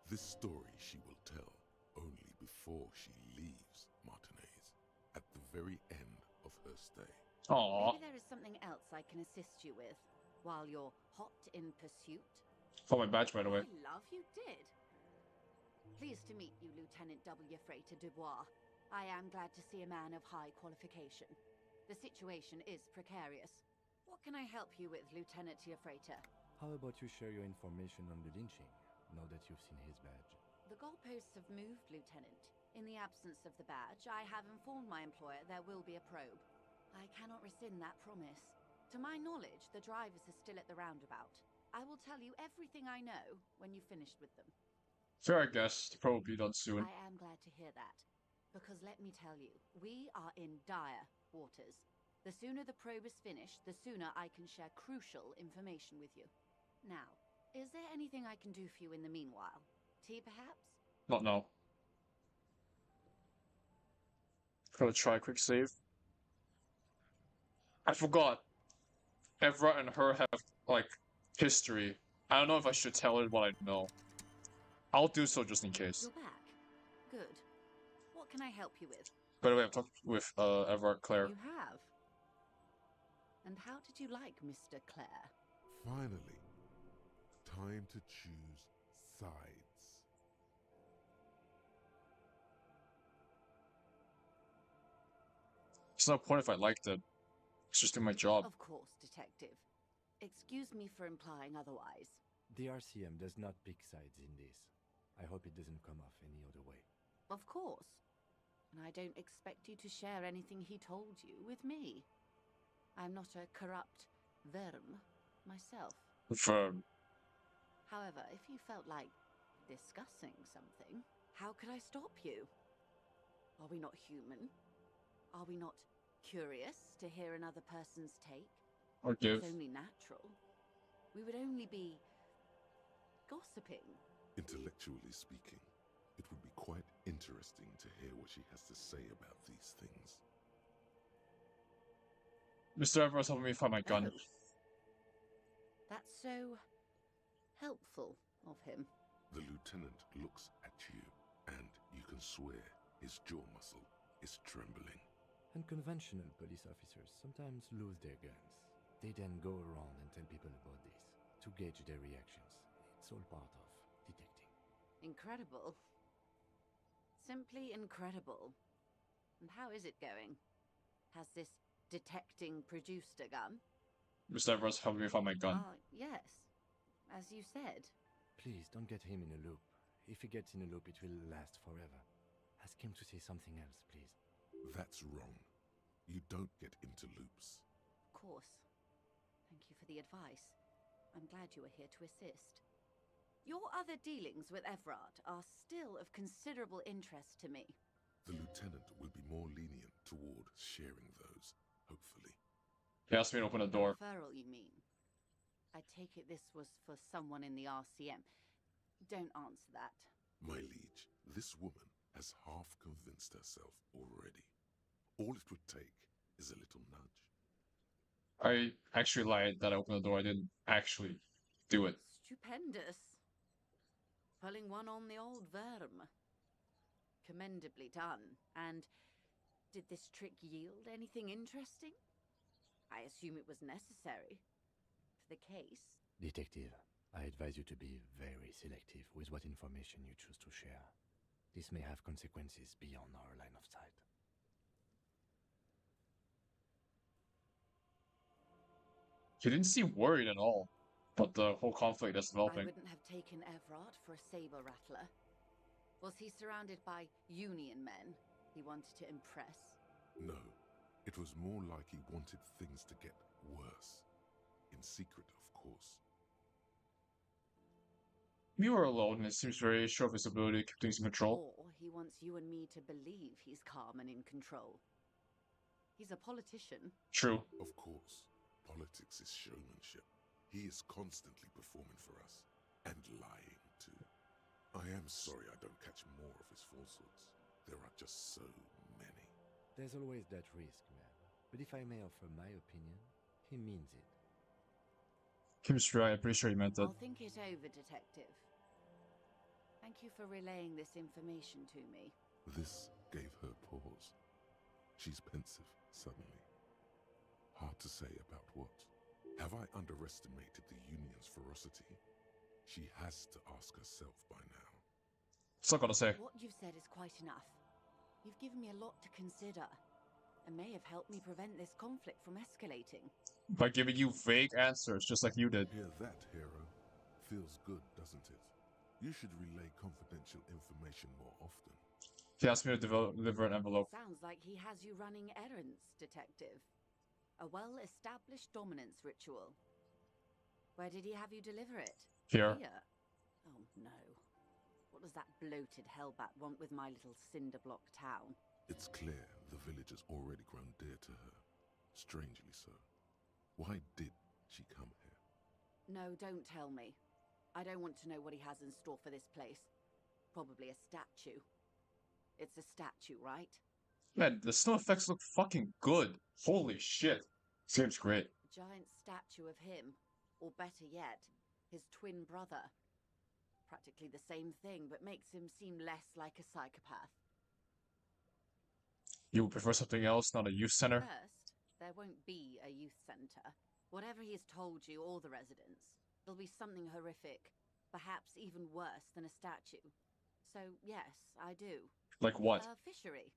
This story she will tell only before she leaves Martinez, at the very end of her stay. Aww. Maybe there is something else I can assist you with while you're hot in pursuit. For my badge, by the way. I love you did. Pleased to meet you, Lieutenant W. Freighter Dubois. I am glad to see a man of high qualification. The situation is precarious. What can I help you with, Lieutenant Freighter? How about you share your information on the lynching, now that you've seen his badge? The goalposts have moved, Lieutenant. In the absence of the badge, I have informed my employer there will be a probe. I cannot rescind that promise. To my knowledge, the drivers are still at the roundabout. I will tell you everything I know when you've finished with them. Fair, I guess. The probe will be done soon. I am glad to hear that. Because let me tell you, we are in dire waters. The sooner the probe is finished, the sooner I can share crucial information with you. Now, is there anything I can do for you in the meanwhile? Tea, perhaps? Not now. Gonna try a quick save. I forgot. Evra and her have, like, history. I don't know if I should tell her what I know. I'll do so just in case. You're back. Good. What can I help you with? By the way, I've talked with Evra, Claire. You have? And how did you like Mr. Clare? Finally, time to choose sides. There's no point if I liked it. It's just doing my job. Of course, Detective. Excuse me for implying otherwise. The RCM does not pick sides in this. I hope it doesn't come off any other way. Of course. And I don't expect you to share anything he told you with me. I'm not a corrupt verm myself. Firm. However, if you felt like discussing something, how could I stop you? Are we not human? Are we not curious to hear another person's take? Or give. It's only natural. We would only be gossiping. Intellectually speaking, it would be quite interesting to hear what she has to say about these things. Mr. Evra's helping me find my gun. Oh. That's so helpful of him. The lieutenant looks at you, and you can swear his jaw muscle is trembling. And conventional police officers sometimes lose their guns. They then go around and tell people about this, to gauge their reactions. It's all part of detecting. Incredible. Simply incredible. And how is it going? Has this detecting produced a gun? Mr. Evra's helping me find my gun. Yes. As you said. Please, don't get him in a loop. If he gets in a loop, it will last forever. Ask him to say something else, please. That's wrong. You don't get into loops. Of course. Thank you for the advice. I'm glad you are here to assist. Your other dealings with Evrard are still of considerable interest to me. The lieutenant will be more lenient toward sharing those, hopefully. He asked me to open the door. Referral, you mean? I take it this was for someone in the RCM. Don't answer that. My liege, this woman has half convinced herself already. All it would take is a little nudge. I actually lied that I opened the door. I didn't actually do it. Stupendous. Pulling one on the old verm. Commendably done. And did this trick yield anything interesting? I assume it was necessary for the case. Detective, I advise you to be very selective with what information you choose to share. This may have consequences beyond our line of sight. He didn't seem worried at all about the whole conflict that's I developing. wouldn't have taken Evrard for a saber rattler. Was he surrounded by Union men he wanted to impress? No, it was more like he wanted things to get worse. In secret, of course. We were alone, and it seems very sure of his ability to keep things in control. Or he wants you and me to believe he's calm and in control. He's a politician. True. Of course, politics is showmanship. He is constantly performing for us, and lying too. I am sorry I don't catch more of his falsehoods. There are just so many. There's always that risk, man. But if I may offer my opinion, he means it. Kenshiro, I'm pretty sure he meant that. I'll think it over, Detective. Thank you for relaying this information to me. This gave her pause. She's pensive, suddenly. Hard to say about what. Have I underestimated the Union's ferocity? She has to ask herself by now. What's I gonna say? What you've said is quite enough. You've given me a lot to consider, and may have helped me prevent this conflict from escalating. By giving you vague answers, just like you did. Hear that, hero? Feels good, doesn't it? You should relay confidential information more often. He asked me to deliver an envelope. Sounds like he has you running errands, Detective. A well-established dominance ritual. Where did he have you deliver it? Here. Oh no. What does that bloated hellbat want with my little cinder block town? It's clear the village has already grown dear to her. Strangely so. Why did she come here? No, don't tell me. I don't want to know what he has in store for this place. Probably a statue. It's a statue, right? Man, the snow effects look fucking good. Holy shit. Seems great. A giant statue of him. Or better yet, his twin brother. Practically the same thing, but makes him seem less like a psychopath. You would prefer something else, not a youth center? First, there won't be a youth center. Whatever he has told you or the residents, it'll be something horrific. Perhaps even worse than a statue. So, yes, I do. Like what? A fishery.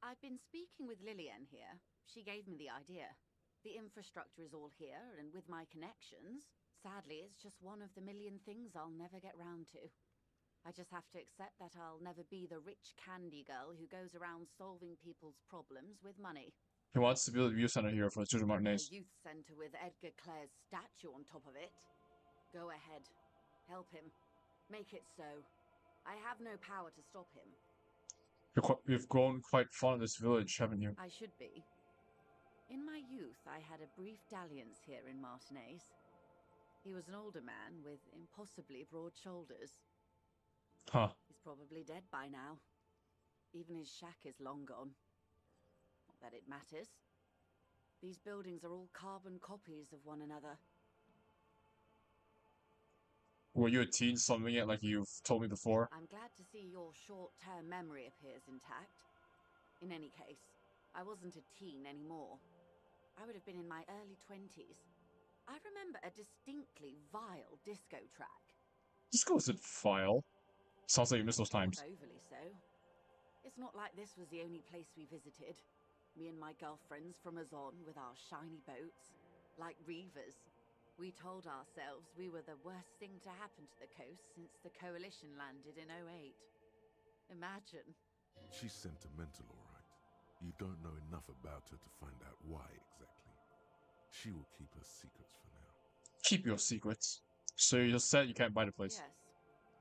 I've been speaking with Lillian here. She gave me the idea. The infrastructure is all here, and with my connections, sadly, it's just one of the million things I'll never get round to. I just have to accept that I'll never be the rich candy girl who goes around solving people's problems with money. He wants to build a youth center here for the children A Martinez. youth center with Edgar Clare's statue on top of it. Go ahead. Help him. Make it so. I have no power to stop him. You've grown quite fond of this village, haven't you? I should be. In my youth, I had a brief dalliance here in Martinez. He was an older man with impossibly broad shoulders. Huh. He's probably dead by now. Even his shack is long gone. Not that it matters. These buildings are all carbon copies of one another. Were you a teen slumming it like you've told me before? I'm glad to see your short-term memory appears intact. In any case, I wasn't a teen anymore. I would have been in my early 20s. I remember a distinctly vile disco track. Disco isn't vile. Sounds like you missed those times. Not overly so. It's not like this was the only place we visited. Me and my girlfriends from Azon with our shiny boats. Like reavers. We told ourselves we were the worst thing to happen to the coast since the Coalition landed in 08. Imagine. She's sentimental, all right. You don't know enough about her to find out why exactly. She will keep her secrets for now. Keep your secrets. So you just said you can't buy the place. Yes.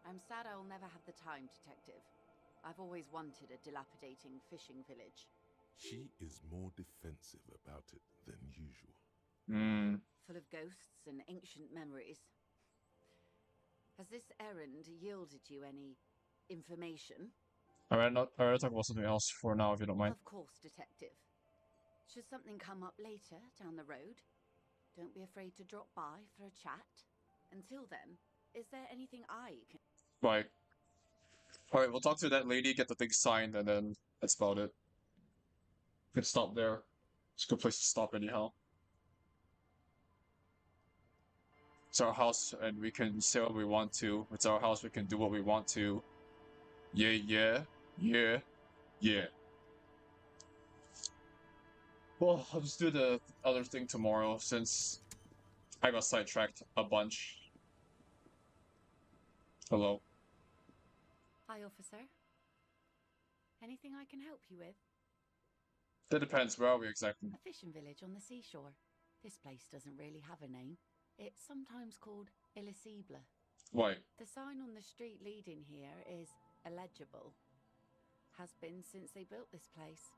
I'm sad I'll never have the time, Detective. I've always wanted a dilapidating fishing village. She is more defensive about it than usual. Full of ghosts and ancient memories. Has this errand yielded you any information? Alright, talk about something else for now, if you don't mind. Of course, Detective. Should something come up later down the road, don't be afraid to drop by for a chat. Until then, is there anything I can... Right. Alright, we'll talk to that lady, get the thing signed, and then that's about it. We can stop there. It's a good place to stop anyhow. It's our house, and we can say what we want to. It's our house, we can do what we want to. Yeah, yeah, yeah, yeah. Well, I'll just do the other thing tomorrow, since I got sidetracked a bunch. Hello. Hi, officer. Anything I can help you with? That depends, where are we exactly? A fishing village on the seashore. This place doesn't really have a name. It's sometimes called Illisible. Why? The sign on the street leading here is illegible. Has been since they built this place.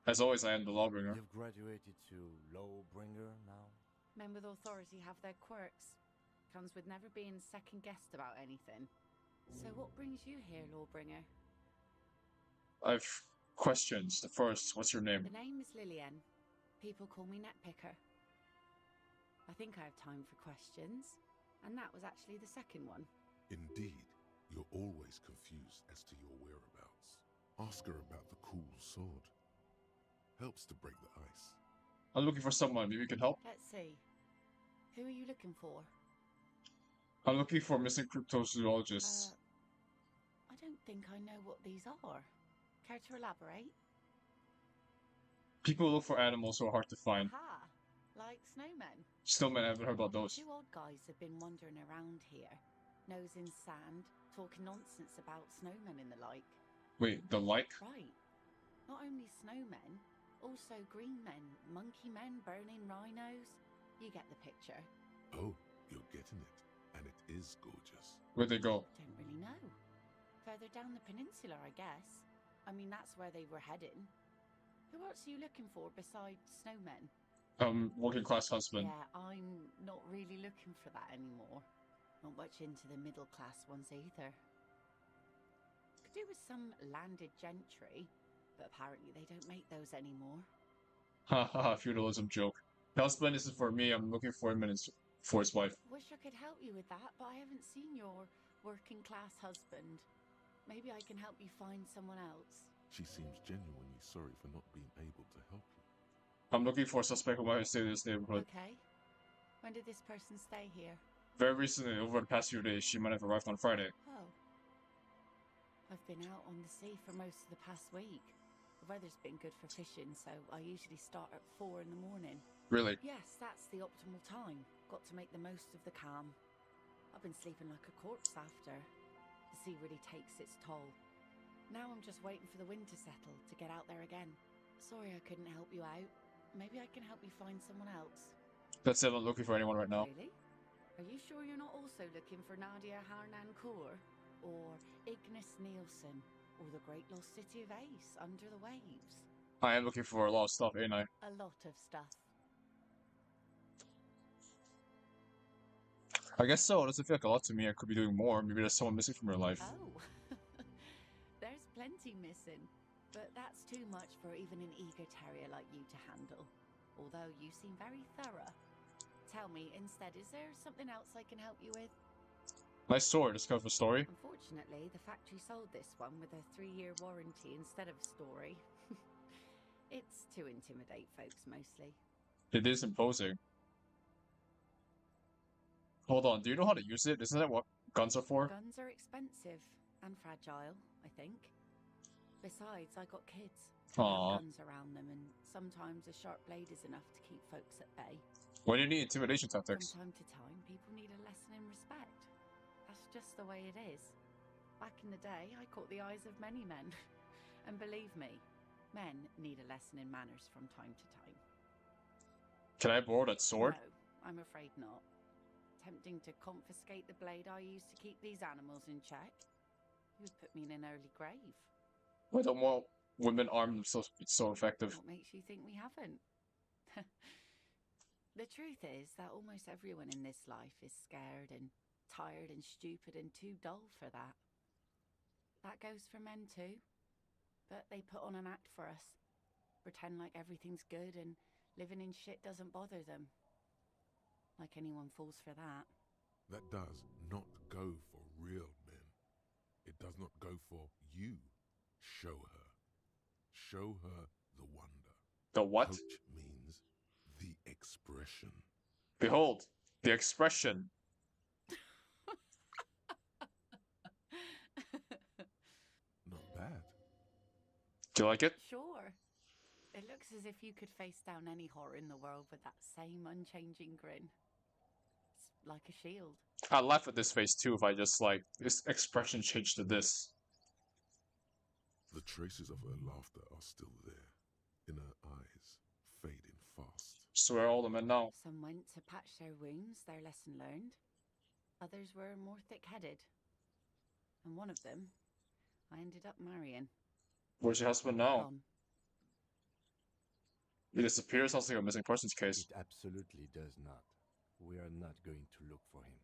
As always, I am the lawbringer. You've graduated to Lawbringer now? Men with authority have their quirks. Comes with never being second-guessed about anything. So what brings you here, Lawbringer? I've questions. The first, what's your name? The name is Lillian. People call me Netpicker. I think I have time for questions. And that was actually the second one. Indeed, you're always confused as to your whereabouts. Ask her about the cool sword. Helps to break the ice. I'm looking for someone. Maybe you can help. Let's see. Who are you looking for? I'm looking for missing cryptozoologists. I don't think I know what these are. Care to elaborate? People who look for animals who are hard to find. Aha! Like snowmen. Snowmen, I haven't heard about those. Two odd guys have been wandering around here, nose in sand, talking nonsense about snowmen and the like. Wait, the like? Right. Not only snowmen, also green men, monkey men, burning rhinos. You get the picture. Oh, you're getting it. And it is gorgeous. Where'd they go? Don't really know. Further down the peninsula, I guess. I mean, that's where they were heading. Who else are you looking for besides snowmen? Working class husband. Yeah, I'm not really looking for that anymore. Not much into the middle class ones either. Could do with some landed gentry, but apparently they don't make those anymore. Haha, feudalism joke. Husband isn't for me. I'm looking for him and for his wife. Wish I could help you with that, but I haven't seen your working class husband. Maybe I can help you find someone else. She seems genuinely sorry for not being able to help you. I'm looking for a suspect who might stay in this neighborhood. Okay. When did this person stay here? Very recently, over the past few days, she might have arrived on Friday. Oh. I've been out on the sea for most of the past week. The weather's been good for fishing, so I usually start at 4 in the morning. Really? Yes, that's the optimal time. Got to make the most of the calm. I've been sleeping like a corpse after. The sea really takes its toll. Now I'm just waiting for the wind to settle to get out there again. Sorry I couldn't help you out. Maybe I can help you find someone else. That's it, I'm looking for anyone right now. Really? Are you sure you're not also looking for Nadia Harnancourt? Or Ignis Nielsen? Or the great lost city of Ace, Under the Waves? I am looking for a lot of stuff, ain't I? A lot of stuff. I guess so. It doesn't feel like a lot to me. I could be doing more. Maybe there's someone missing from your life. Oh. There's plenty missing. But that's too much for even an eager terrier like you to handle. Although you seem very thorough. Tell me, instead, is there something else I can help you with? Nice sword. Discover a story. Unfortunately, the factory sold this one with a 3-year warranty instead of a story. It's to intimidate folks, mostly. It is imposing. Hold on. Do you know how to use it? Isn't that what guns are for? Guns are expensive and fragile, I think. Besides, I got kids. Aww. Guns around them, and sometimes a sharp blade is enough to keep folks at bay. Why do you need intimidation tactics? From time to time, people need a lesson in respect. That's just the way it is. Back in the day, I caught the eyes of many men. And believe me, men need a lesson in manners from time to time. Can I borrow that sword? No, I'm afraid not. Tempting to confiscate the blade I used to keep these animals in check? You would put me in an early grave. I don't want women armed themselves so effective. What makes you think we haven't? The truth is that almost everyone in this life is scared and tired and stupid and too dull for that. That goes for men too. But they put on an act for us. Pretend like everything's good and living in shit doesn't bother them. Like anyone falls for that. That does not go for real men. It does not go for you. Show her. Show her the wonder. The what? Coach means the expression. Behold, the expression. Not bad. Do you like it? Sure. It looks as if you could face down any horror in the world with that same unchanging grin. It's like a shield. I'd laugh at this face too if I just like this expression changed to this. The traces of her laughter are still there, in her eyes, fading fast. So where are all the men now? Some went to patch their wounds, their lesson learned. Others were more thick-headed. And one of them, I ended up marrying. Where's your husband now? Gone. He disappears. Sounds like a missing persons case. It absolutely does not. We are not going to look for him.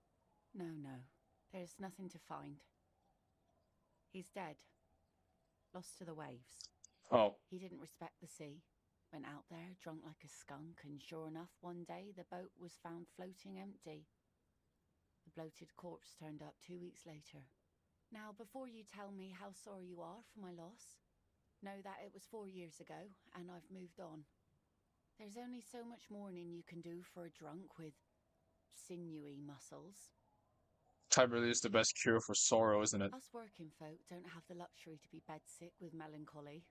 No. There's nothing to find. He's dead. Lost to the waves. Oh. He didn't respect the sea. Went out there, drunk like a skunk, and sure enough, one day the boat was found floating empty. The bloated corpse turned up 2 weeks later. Now, before you tell me how sorry you are for my loss, know that it was 4 years ago, and I've moved on. There's only so much mourning you can do for a drunk with sinewy muscles. Time really is the best cure for sorrow, isn't it? Us working folk don't have the luxury to be bedsick with melancholy.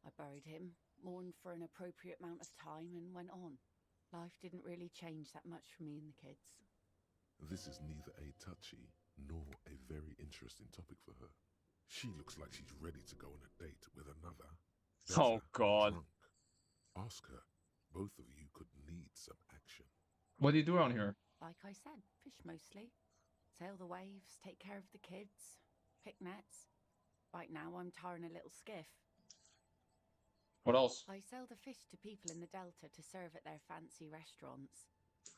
I buried him, mourned for an appropriate amount of time, and went on. Life didn't really change that much for me and the kids. This is neither a touchy nor a very interesting topic for her. She looks like she's ready to go on a date with another. Oh, God. Drunk. Ask her. Both of you could need some action. What do you do around here? Like I said, fish mostly. Sail the waves, take care of the kids, pick nets. Right now I'm tarring a little skiff. What else? I sell the fish to people in the Delta to serve at their fancy restaurants.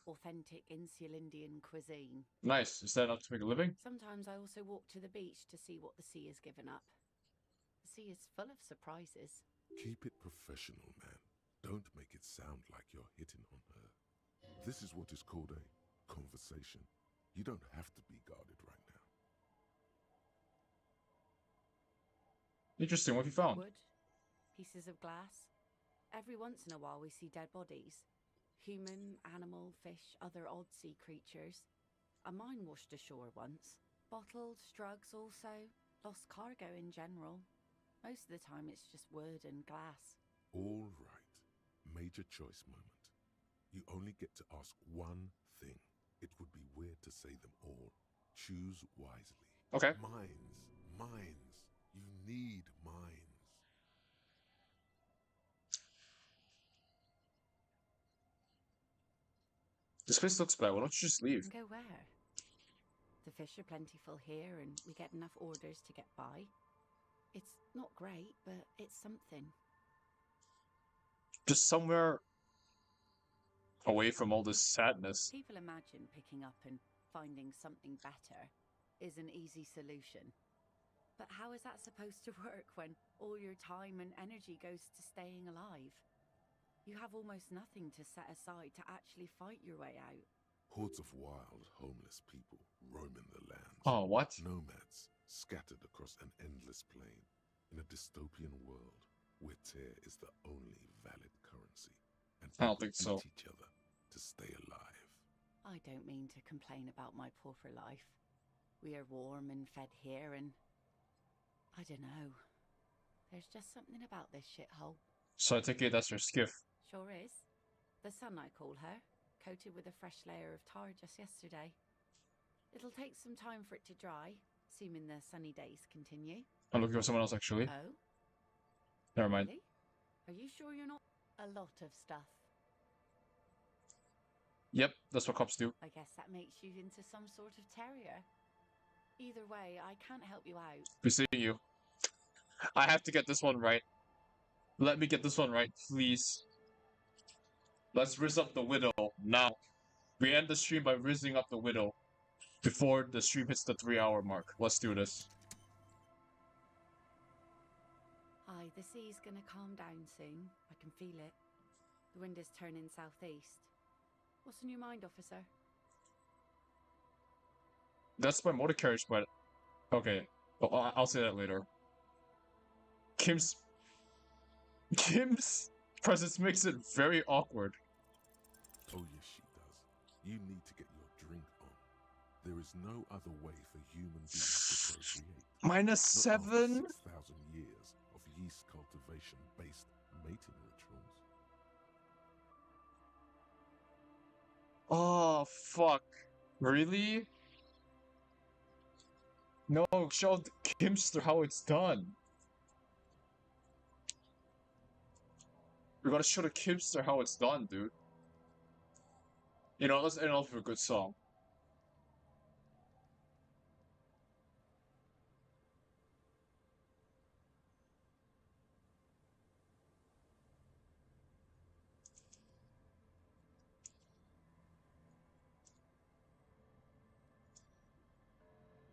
Authentic insular Indian cuisine. Nice. Is that enough to make a living? Sometimes I also walk to the beach to see what the sea has given up. The sea is full of surprises. Keep it professional, man. Don't make it sound like you're hitting on her. This is what is called a conversation. You don't have to be guarded right now. Interesting. What have you found? Wood, pieces of glass. Every once in a while we see dead bodies. Human, animal, fish, other odd sea creatures. A mine washed ashore once. Bottles, drugs also. Lost cargo in general. Most of the time it's just wood and glass. All right. Major choice moment. You only get to ask one thing. It would be weird to say them all. Choose wisely. Okay. Mines. You need mines. This place looks bad. Why don't you just leave? Go where? The fish are plentiful here and we get enough orders to get by. It's not great, but it's something. Just somewhere away from all this sadness. People imagine picking up and finding something better is an easy solution. But how is that supposed to work when all your time and energy goes to staying alive? You have almost nothing to set aside to actually fight your way out. Hordes of wild, homeless people roaming the lands. Oh, what? Nomads scattered across an endless plain. In a dystopian world where tear is the only valid currency. And I don't people think so. eat each other to stay alive. I don't mean to complain about my pauper life. We are warm and fed here and... I don't know. There's just something about this shithole. So I take it that's your skiff. Sure is. The sun, I call her, coated with a fresh layer of tar just yesterday. It'll take some time for it to dry, assuming the sunny days continue. I'm looking for someone else, actually. Oh? Never mind. Really? Are you sure you're not... A lot of stuff. Yep, that's what cops do. I guess that makes you into some sort of terrier. Either way, I can't help you out. We see you. I have to get this one right. Let me get this one right, please. Let's rizz up the widow now. We end the stream by rizzing up the widow before the stream hits the 3-hour mark. Let's do this. Aye, the sea's gonna calm down soon. I can feel it. The wind is turning southeast. What's on your mind, officer? That's my motor carriage, but... Okay. I'll say that later. Kim's presence makes it very awkward. Oh yes, she does. You need to get your drink on. There is no other way for human beings to procreate. -7? Not after 6,000 years of yeast cultivation-based mating rituals. Oh, fuck. Really? No, show the Kimster how it's done. We gotta show the Kimster how it's done, dude. You know, let's end off with a good song.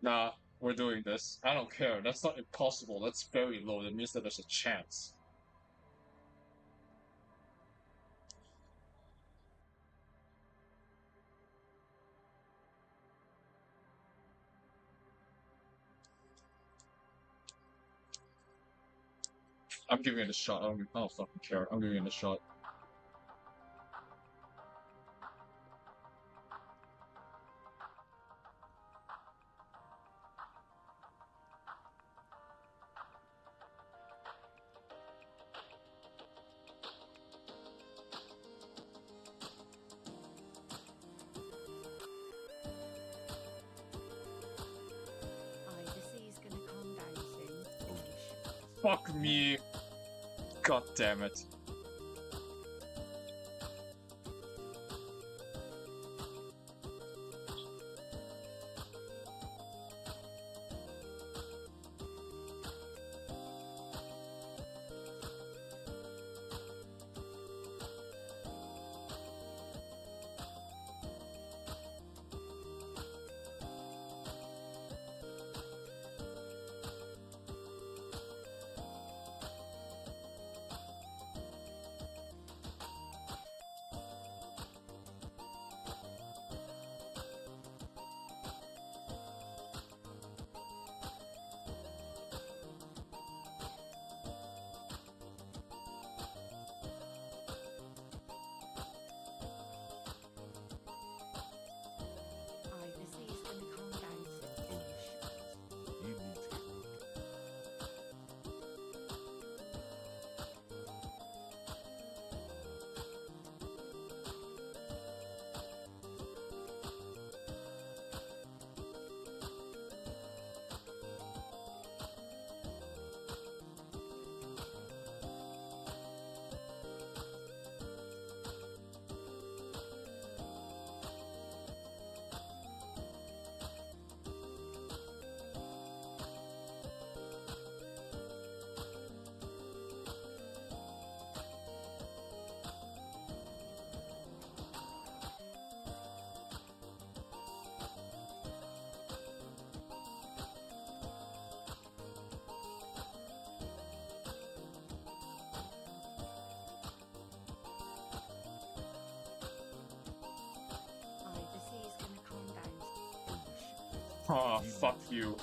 Nah, we're doing this. I don't care. That's not impossible. That's very low. That means that there's a chance. I'm giving it a shot. I don't fucking care. I'm giving it a shot. Fuck me. God damn it. The sea's gonna calm down soon. You need to. The sea's gonna calm down soon. Oh, fuck you.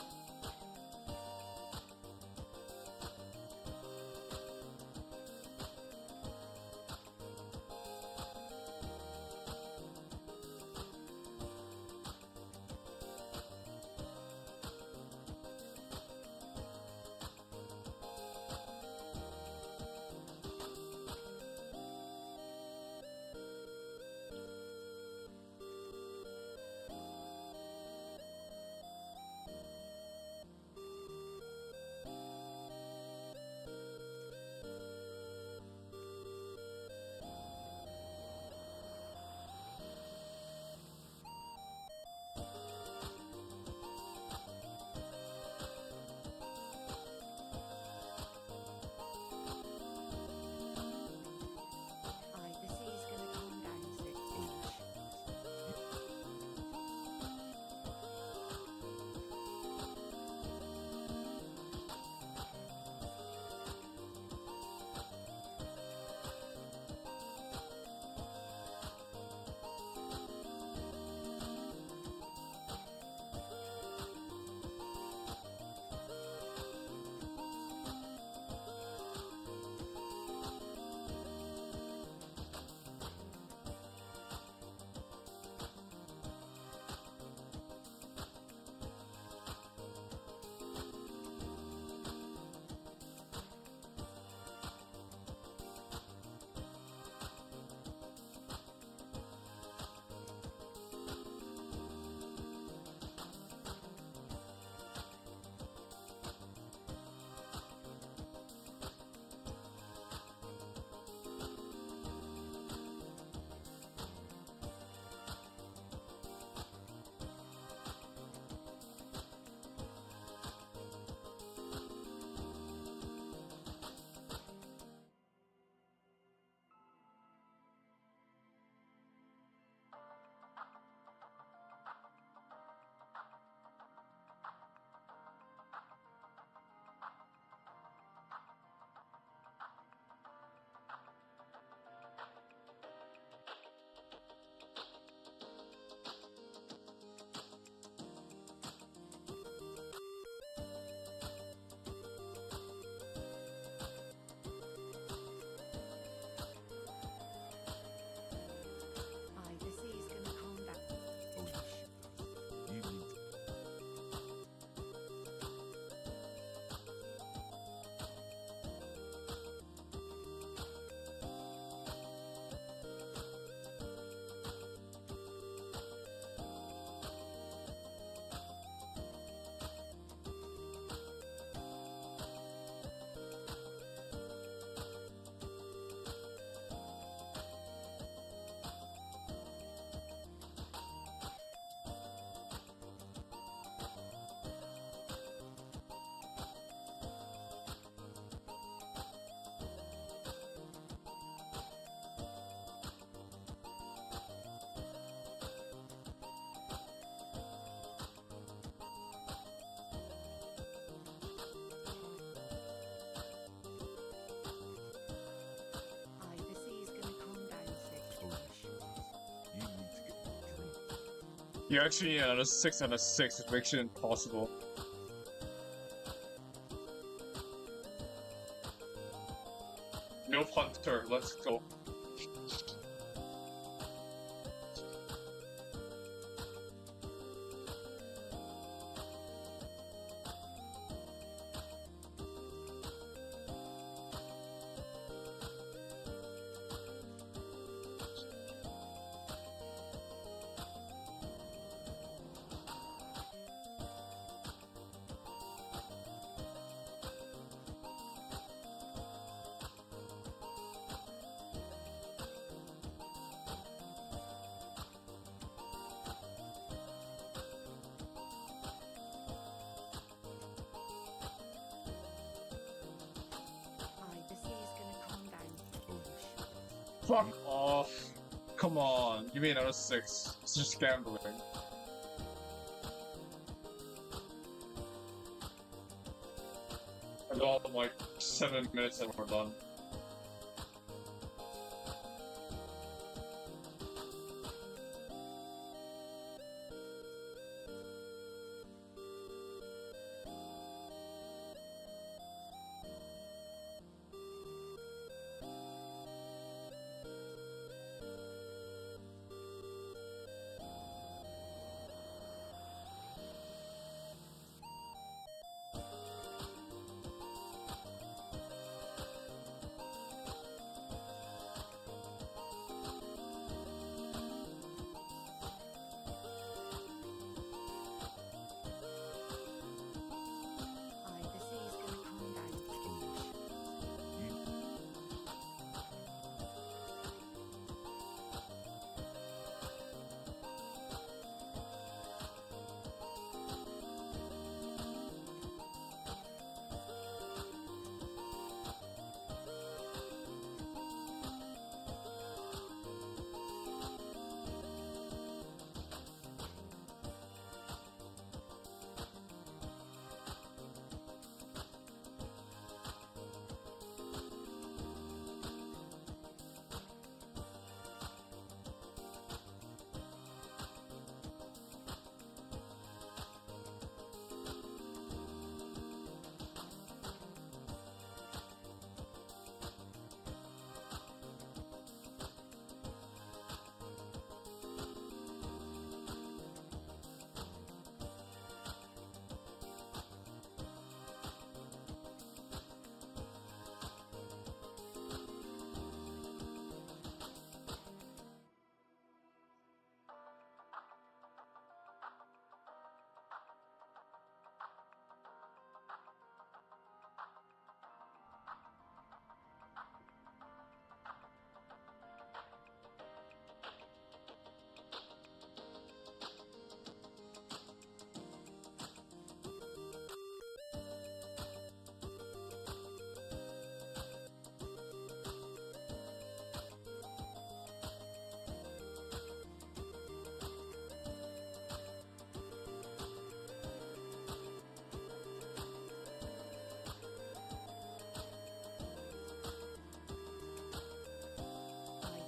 You actually need another 6 and a 6, which makes it impossible. No Hunter, let's go. The sea is gonna calm down. Fuck off. Come on, give me another 6. It's just gambling. I got like 7 minutes and we're done. The sea is gonna calm down.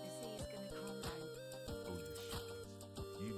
The sea is gonna calm down. Oh, yes, she does. You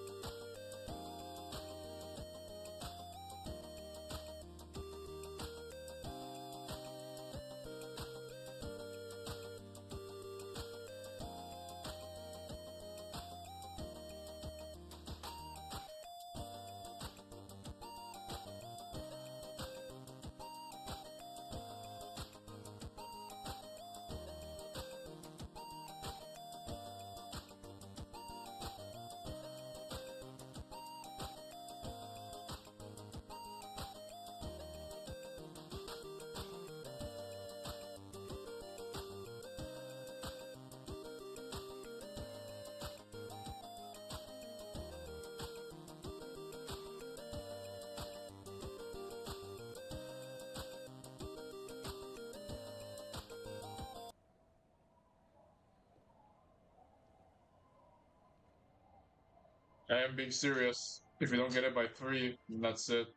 I am being serious. If we don't get it by 3, then that's it.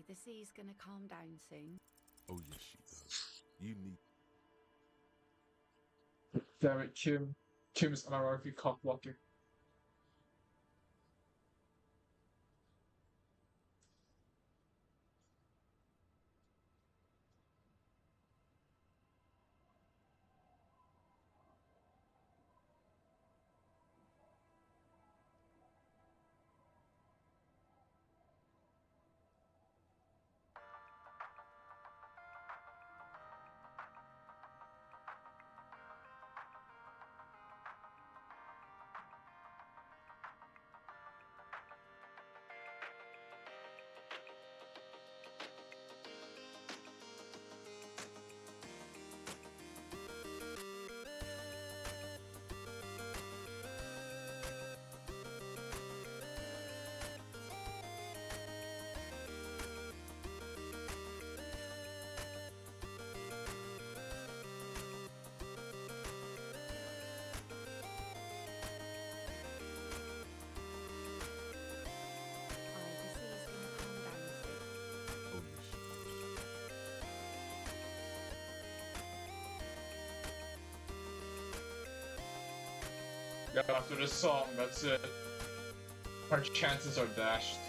The sea's gonna calm down soon. Oh, yes, she does. You need. Damn it, Kim. Kim is unironically cock blocking. Yeah, after this song, that's it. Our chances are dashed.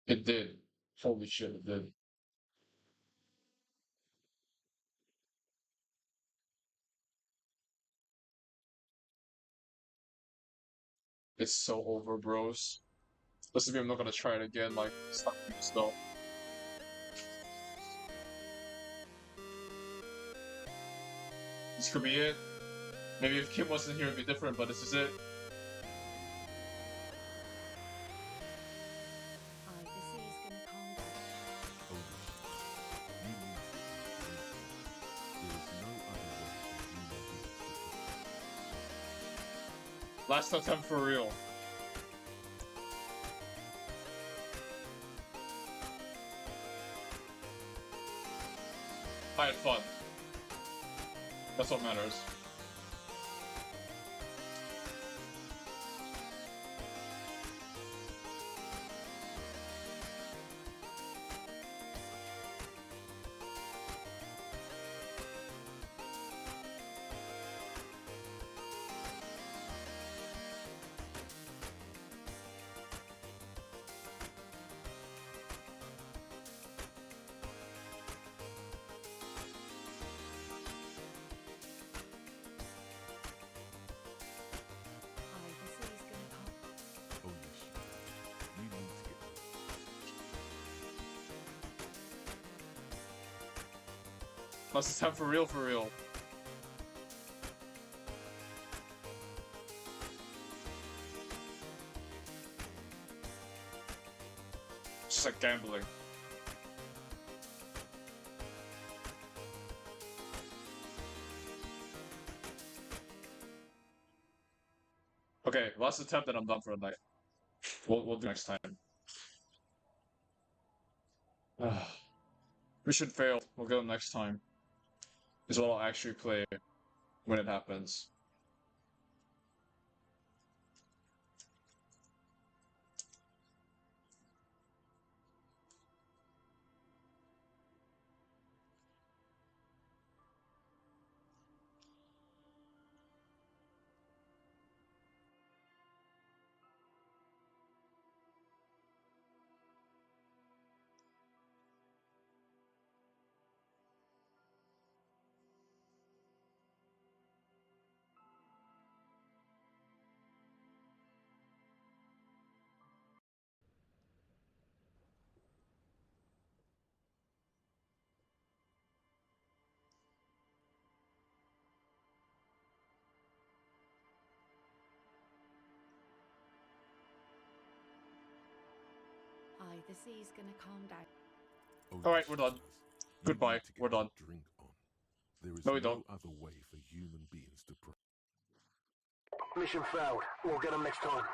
It did. Holy shit, it did. It's so over, bros. Doesn't mean I'm not gonna try it again, like, stop this though. This could be it. Maybe if Kim wasn't here, it'd be different, but this is it. Last attempt for real. I had fun. That's what matters. Last attempt for real, for real. It's just like gambling. Okay, last attempt and I'm done for the night. We'll do next time. We should fail. We'll go next time. Is what I'll actually play when it happens. The sea's gonna calm down. Oh, All right, yes, we're done. You Goodbye. need to get We're done. a drink on. There is No, we no don't. other way for human beings to. Mission failed. We'll get them next time.